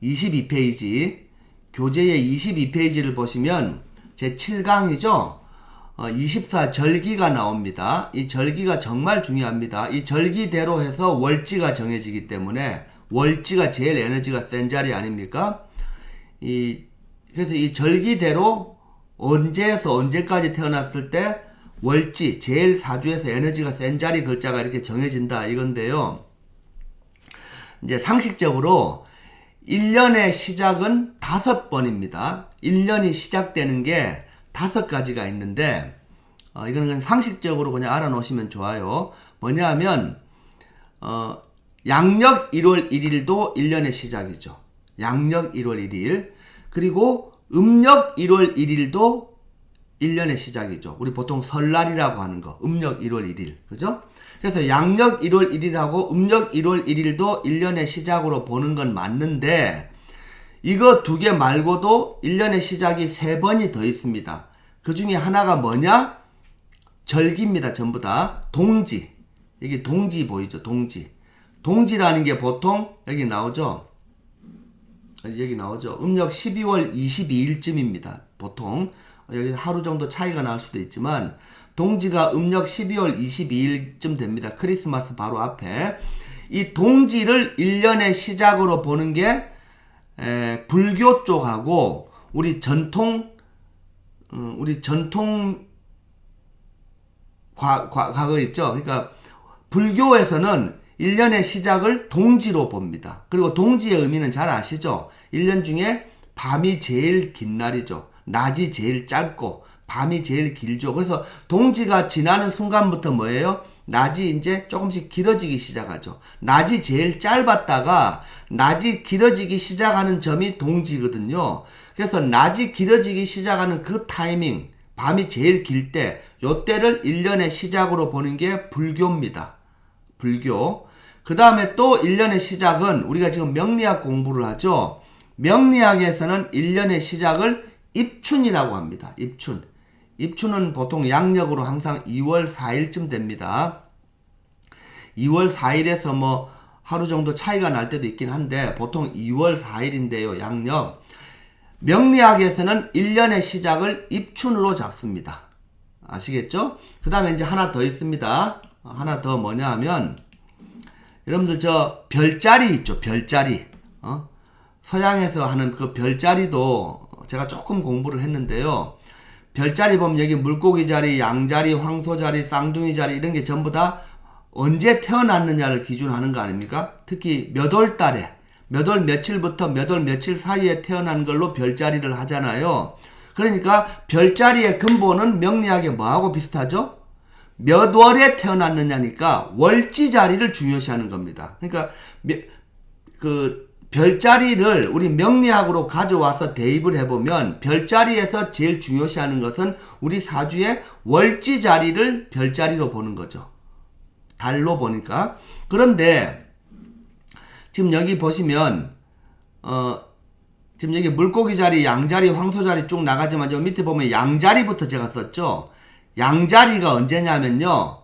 22페이지 교재의 22페이지를 보시면 제 7강이죠. 24절기가 나옵니다. 이 절기가 정말 중요합니다. 이 절기대로 해서 월지가 정해지기 때문에 월지가 제일 에너지가 센 자리 아닙니까? 그래서 이 절기대로 언제에서 언제까지 태어났을 때 월지 제일 사주에서 에너지가 센 자리 글자가 이렇게 정해진다 이건데요. 이제 상식적으로 1년의 시작은 5번입니다. 1년이 시작되는 게 5가지가 있는데 이거는 그냥 상식적으로 그냥 알아놓으시면 좋아요. 뭐냐 하면 양력 1월 1일도 1년의 시작이죠. 양력 1월 1일 그리고 음력 1월 1일도 1년의 시작이죠. 우리 보통 설날이라고 하는 거 음력 1월 1일 그죠? 그래서 양력 1월 1일하고 음력 1월 1일도 1년의 시작으로 보는 건 맞는데 이거 두 개 말고도 1년의 시작이 3번이 더 있습니다. 그 중에 하나가 뭐냐? 절기입니다. 전부 다. 동지. 여기 동지 보이죠? 동지. 동지라는 게 보통 여기 나오죠? 여기 나오죠? 음력 12월 22일쯤입니다. 보통. 여기 하루 정도 차이가 날 수도 있지만 동지가 음력 12월 22일쯤 됩니다. 크리스마스 바로 앞에. 이 동지를 1년의 시작으로 보는 게 불교 쪽하고 우리 전통 과거 있죠. 그러니까 불교에서는 1년의 시작을 동지로 봅니다. 그리고 동지의 의미는 잘 아시죠? 1년 중에 밤이 제일 긴 날이죠. 낮이 제일 짧고 밤이 제일 길죠. 그래서 동지가 지나는 순간부터 뭐예요? 낮이 이제 조금씩 길어지기 시작하죠. 낮이 제일 짧았다가 낮이 길어지기 시작하는 점이 동지거든요. 그래서 낮이 길어지기 시작하는 그 타이밍, 밤이 제일 길 때, 요 때를 1년의 시작으로 보는 게 불교입니다. 불교. 그 다음에 또 1년의 시작은 우리가 지금 명리학 공부를 하죠. 명리학에서는 1년의 시작을 입춘이라고 합니다. 입춘. 입춘은 보통 양력으로 항상 2월 4일쯤 됩니다. 2월 4일에서 뭐 하루 정도 차이가 날 때도 있긴 한데 보통 2월 4일인데요. 양력. 명리학에서는 1년의 시작을 입춘으로 잡습니다. 아시겠죠? 그 다음에 이제 하나 더 있습니다. 하나 더 뭐냐 하면 여러분들 저 별자리 있죠. 별자리. 서양에서 하는 그 별자리도 제가 조금 공부를 했는데요. 별자리 보면 여기 물고기 자리, 양자리, 황소 자리, 쌍둥이 자리 이런 게 전부 다 언제 태어났느냐를 기준하는 거 아닙니까? 특히 몇 월 달에, 몇 월 며칠부터 몇 월 며칠 사이에 태어난 걸로 별자리를 하잖아요. 그러니까 별자리의 근본은 명리학에 뭐하고 비슷하죠? 몇 월에 태어났느냐니까 월지 자리를 중요시하는 겁니다. 그러니까 그 별자리를 우리 명리학으로 가져와서 대입을 해보면 별자리에서 제일 중요시하는 것은 우리 사주의 월지 자리를 별자리로 보는 거죠. 달로 보니까. 그런데 지금 여기 보시면 지금 여기 물고기 자리, 양자리, 황소 자리 쭉 나가지만 저 밑에 보면 양자리부터 제가 썼죠. 양자리가 언제냐면요.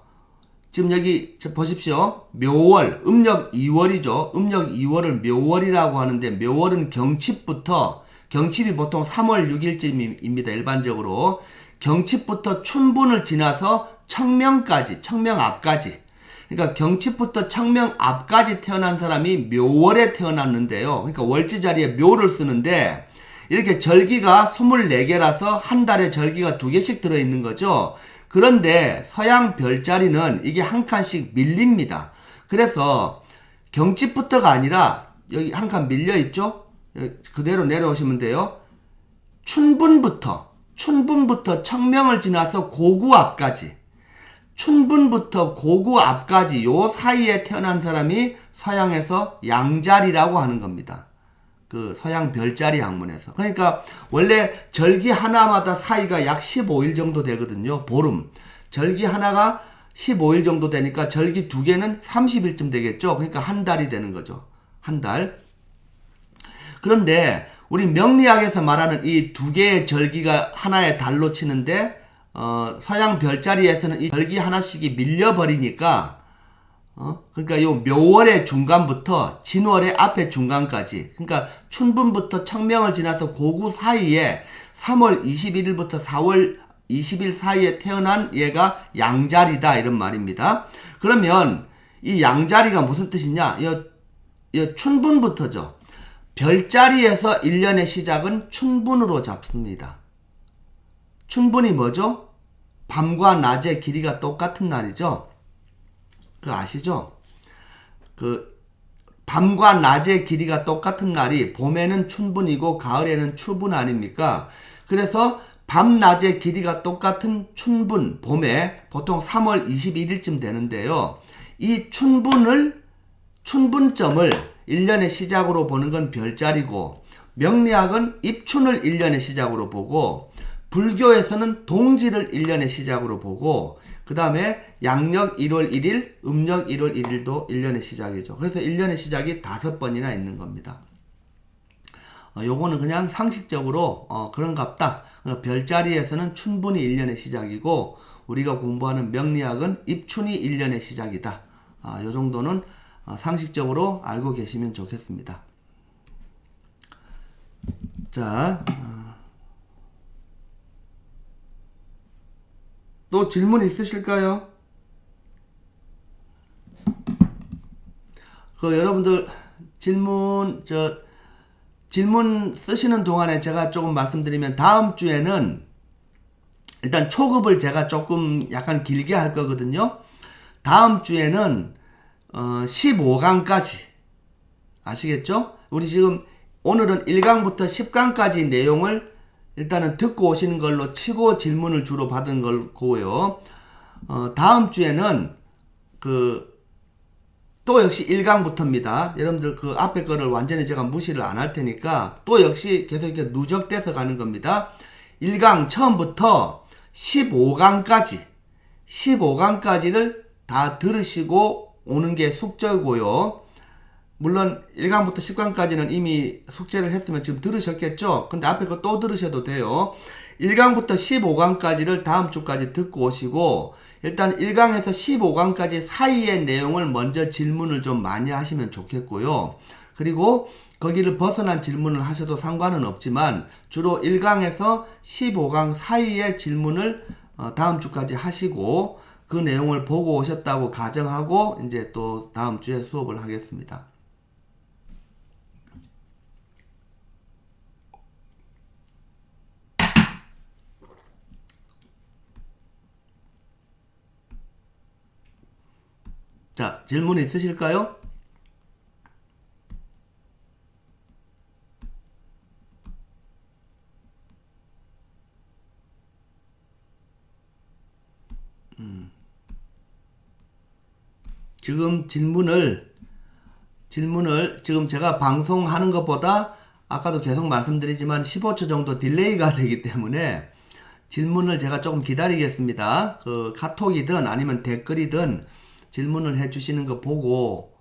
지금 여기 보십시오. 묘월, 음력 2월이죠. 음력 2월을 묘월이라고 하는데 묘월은 경칩부터, 경칩이 보통 3월 6일쯤입니다. 일반적으로. 경칩부터 춘분을 지나서 청명까지, 청명 앞까지. 그러니까 경칩부터 청명 앞까지 태어난 사람이 묘월에 태어났는데요. 그러니까 월지 자리에 묘를 쓰는데 이렇게 절기가 24개라서 한 달에 절기가 2개씩 들어있는 거죠. 그런데 서양 별자리는 이게 한 칸씩 밀립니다. 그래서 경칩부터가 아니라 여기 한 칸 밀려있죠? 그대로 내려오시면 돼요. 춘분부터 청명을 지나서 고구 앞까지, 춘분부터 고구 앞까지 요 사이에 태어난 사람이 서양에서 양자리라고 하는 겁니다. 그 서양 별자리 학문에서. 그러니까 원래 절기 하나마다 사이가 약 15일 정도 되거든요. 보름. 절기 하나가 15일 정도 되니까 절기 2개는 30일쯤 되겠죠. 그러니까 한 달이 되는 거죠. 한 달. 그런데 우리 명리학에서 말하는 이 2개의 절기가 하나의 달로 치는데 서양 별자리에서는 이 절기 하나씩이 밀려버리니까 그러니까 요 묘월의 중간부터 진월의 앞에 중간까지, 그러니까 춘분부터 청명을 지나서 고구 사이에 3월 21일부터 4월 20일 사이에 태어난 얘가 양자리다 이런 말입니다. 그러면 이 양자리가 무슨 뜻이냐? 이 춘분부터죠. 별자리에서 1년의 시작은 춘분으로 잡습니다. 춘분이 뭐죠? 밤과 낮의 길이가 똑같은 날이죠. 그 아시죠? 그 밤과 낮의 길이가 똑같은 날이 봄에는 춘분이고 가을에는 추분 아닙니까? 그래서 밤낮의 길이가 똑같은 춘분, 봄에 보통 3월 21일쯤 되는데요. 이 춘분점을 1년의 시작으로 보는 건 별자리고, 명리학은 입춘을 1년의 시작으로 보고, 불교에서는 동지를 1년의 시작으로 보고, 그 다음에 양력 1월 1일, 음력 1월 1일도 1년의 시작이죠. 그래서 1년의 시작이 5번이나 있는 겁니다. 요거는 그냥 상식적으로 그런갑다. 별자리에서는 춘분이 1년의 시작이고 우리가 공부하는 명리학은 입춘이 1년의 시작이다. 요 정도는 상식적으로 알고 계시면 좋겠습니다. 자, 또 질문 있으실까요? 여러분들 질문 쓰시는 동안에 제가 조금 말씀드리면 다음 주에는 일단 초급을 제가 조금 약간 길게 할 거거든요. 다음 주에는 15강까지 아시겠죠? 우리 지금 오늘은 1강부터 10강까지 내용을 일단은 듣고 오시는 걸로 치고 질문을 주로 받은 걸고요. 다음 주에는 또 역시 1강부터입니다. 여러분들 그 앞에 거를 완전히 제가 무시를 안 할 테니까 또 역시 계속 이렇게 누적돼서 가는 겁니다. 1강 처음부터 15강까지를 다 들으시고 오는 게 숙제고요. 물론 1강부터 10강까지는 이미 숙제를 했으면 지금 들으셨겠죠? 근데 앞에 거 또 들으셔도 돼요. 1강부터 15강까지를 다음 주까지 듣고 오시고, 일단 1강에서 15강까지 사이의 내용을 먼저 질문을 좀 많이 하시면 좋겠고요. 그리고 거기를 벗어난 질문을 하셔도 상관은 없지만 주로 1강에서 15강 사이의 질문을 다음 주까지 하시고 그 내용을 보고 오셨다고 가정하고 이제 또 다음 주에 수업을 하겠습니다. 자, 질문 있으실까요? 지금 질문을 지금 제가 방송하는 것보다 아까도 계속 말씀드리지만 15초 정도 딜레이가 되기 때문에 질문을 제가 조금 기다리겠습니다. 그 카톡이든 아니면 댓글이든 질문을 해주시는 거 보고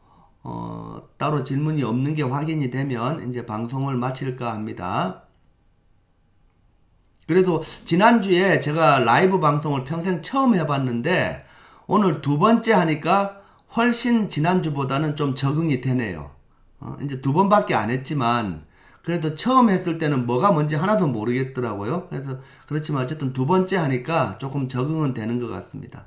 따로 질문이 없는 게 확인이 되면 이제 방송을 마칠까 합니다. 그래도 지난주에 제가 라이브 방송을 평생 처음 해봤는데 오늘 두 번째 하니까 훨씬 지난주보다는 좀 적응이 되네요. 이제 두 번밖에 안 했지만 그래도 처음 했을 때는 뭐가 뭔지 하나도 모르겠더라고요. 그래서 그렇지만 어쨌든 두 번째 하니까 조금 적응은 되는 것 같습니다.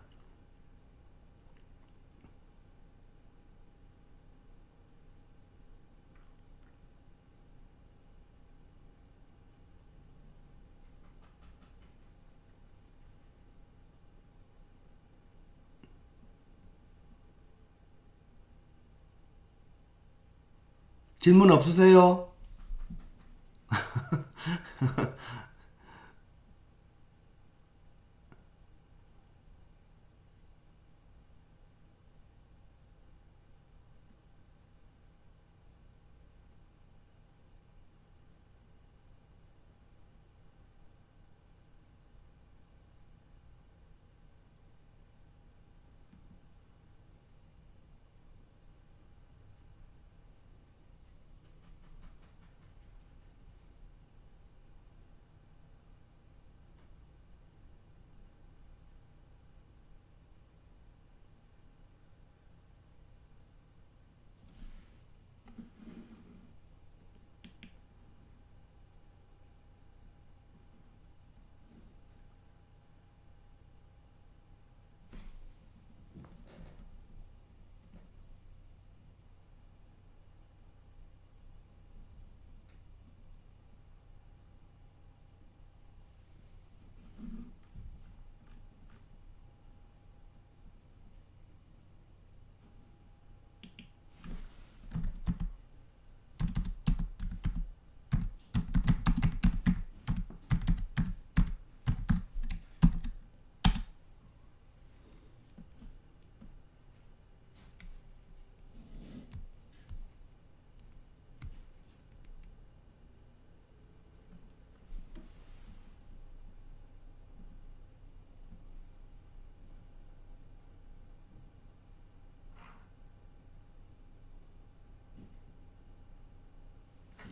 질문 없으세요?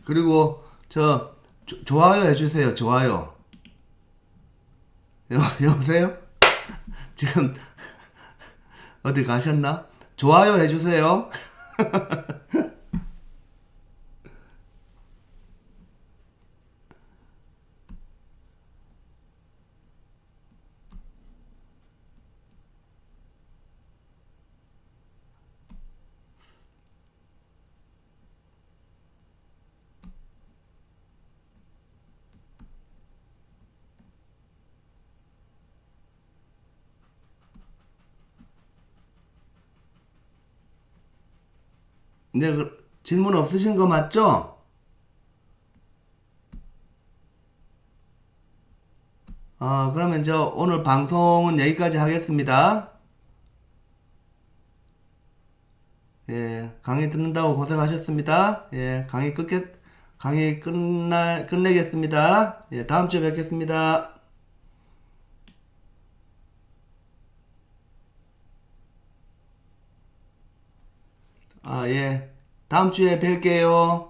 그리고 좋아요 해주세요. 좋아요. 여보세요? 지금 어디 가셨나? 좋아요 해주세요. 네, 질문 없으신 거 맞죠? 그러면 오늘 방송은 여기까지 하겠습니다. 예, 강의 듣는다고 고생하셨습니다. 예, 강의 끝내겠습니다. 예, 다음 주에 뵙겠습니다. 예. 다음 주에 뵐게요.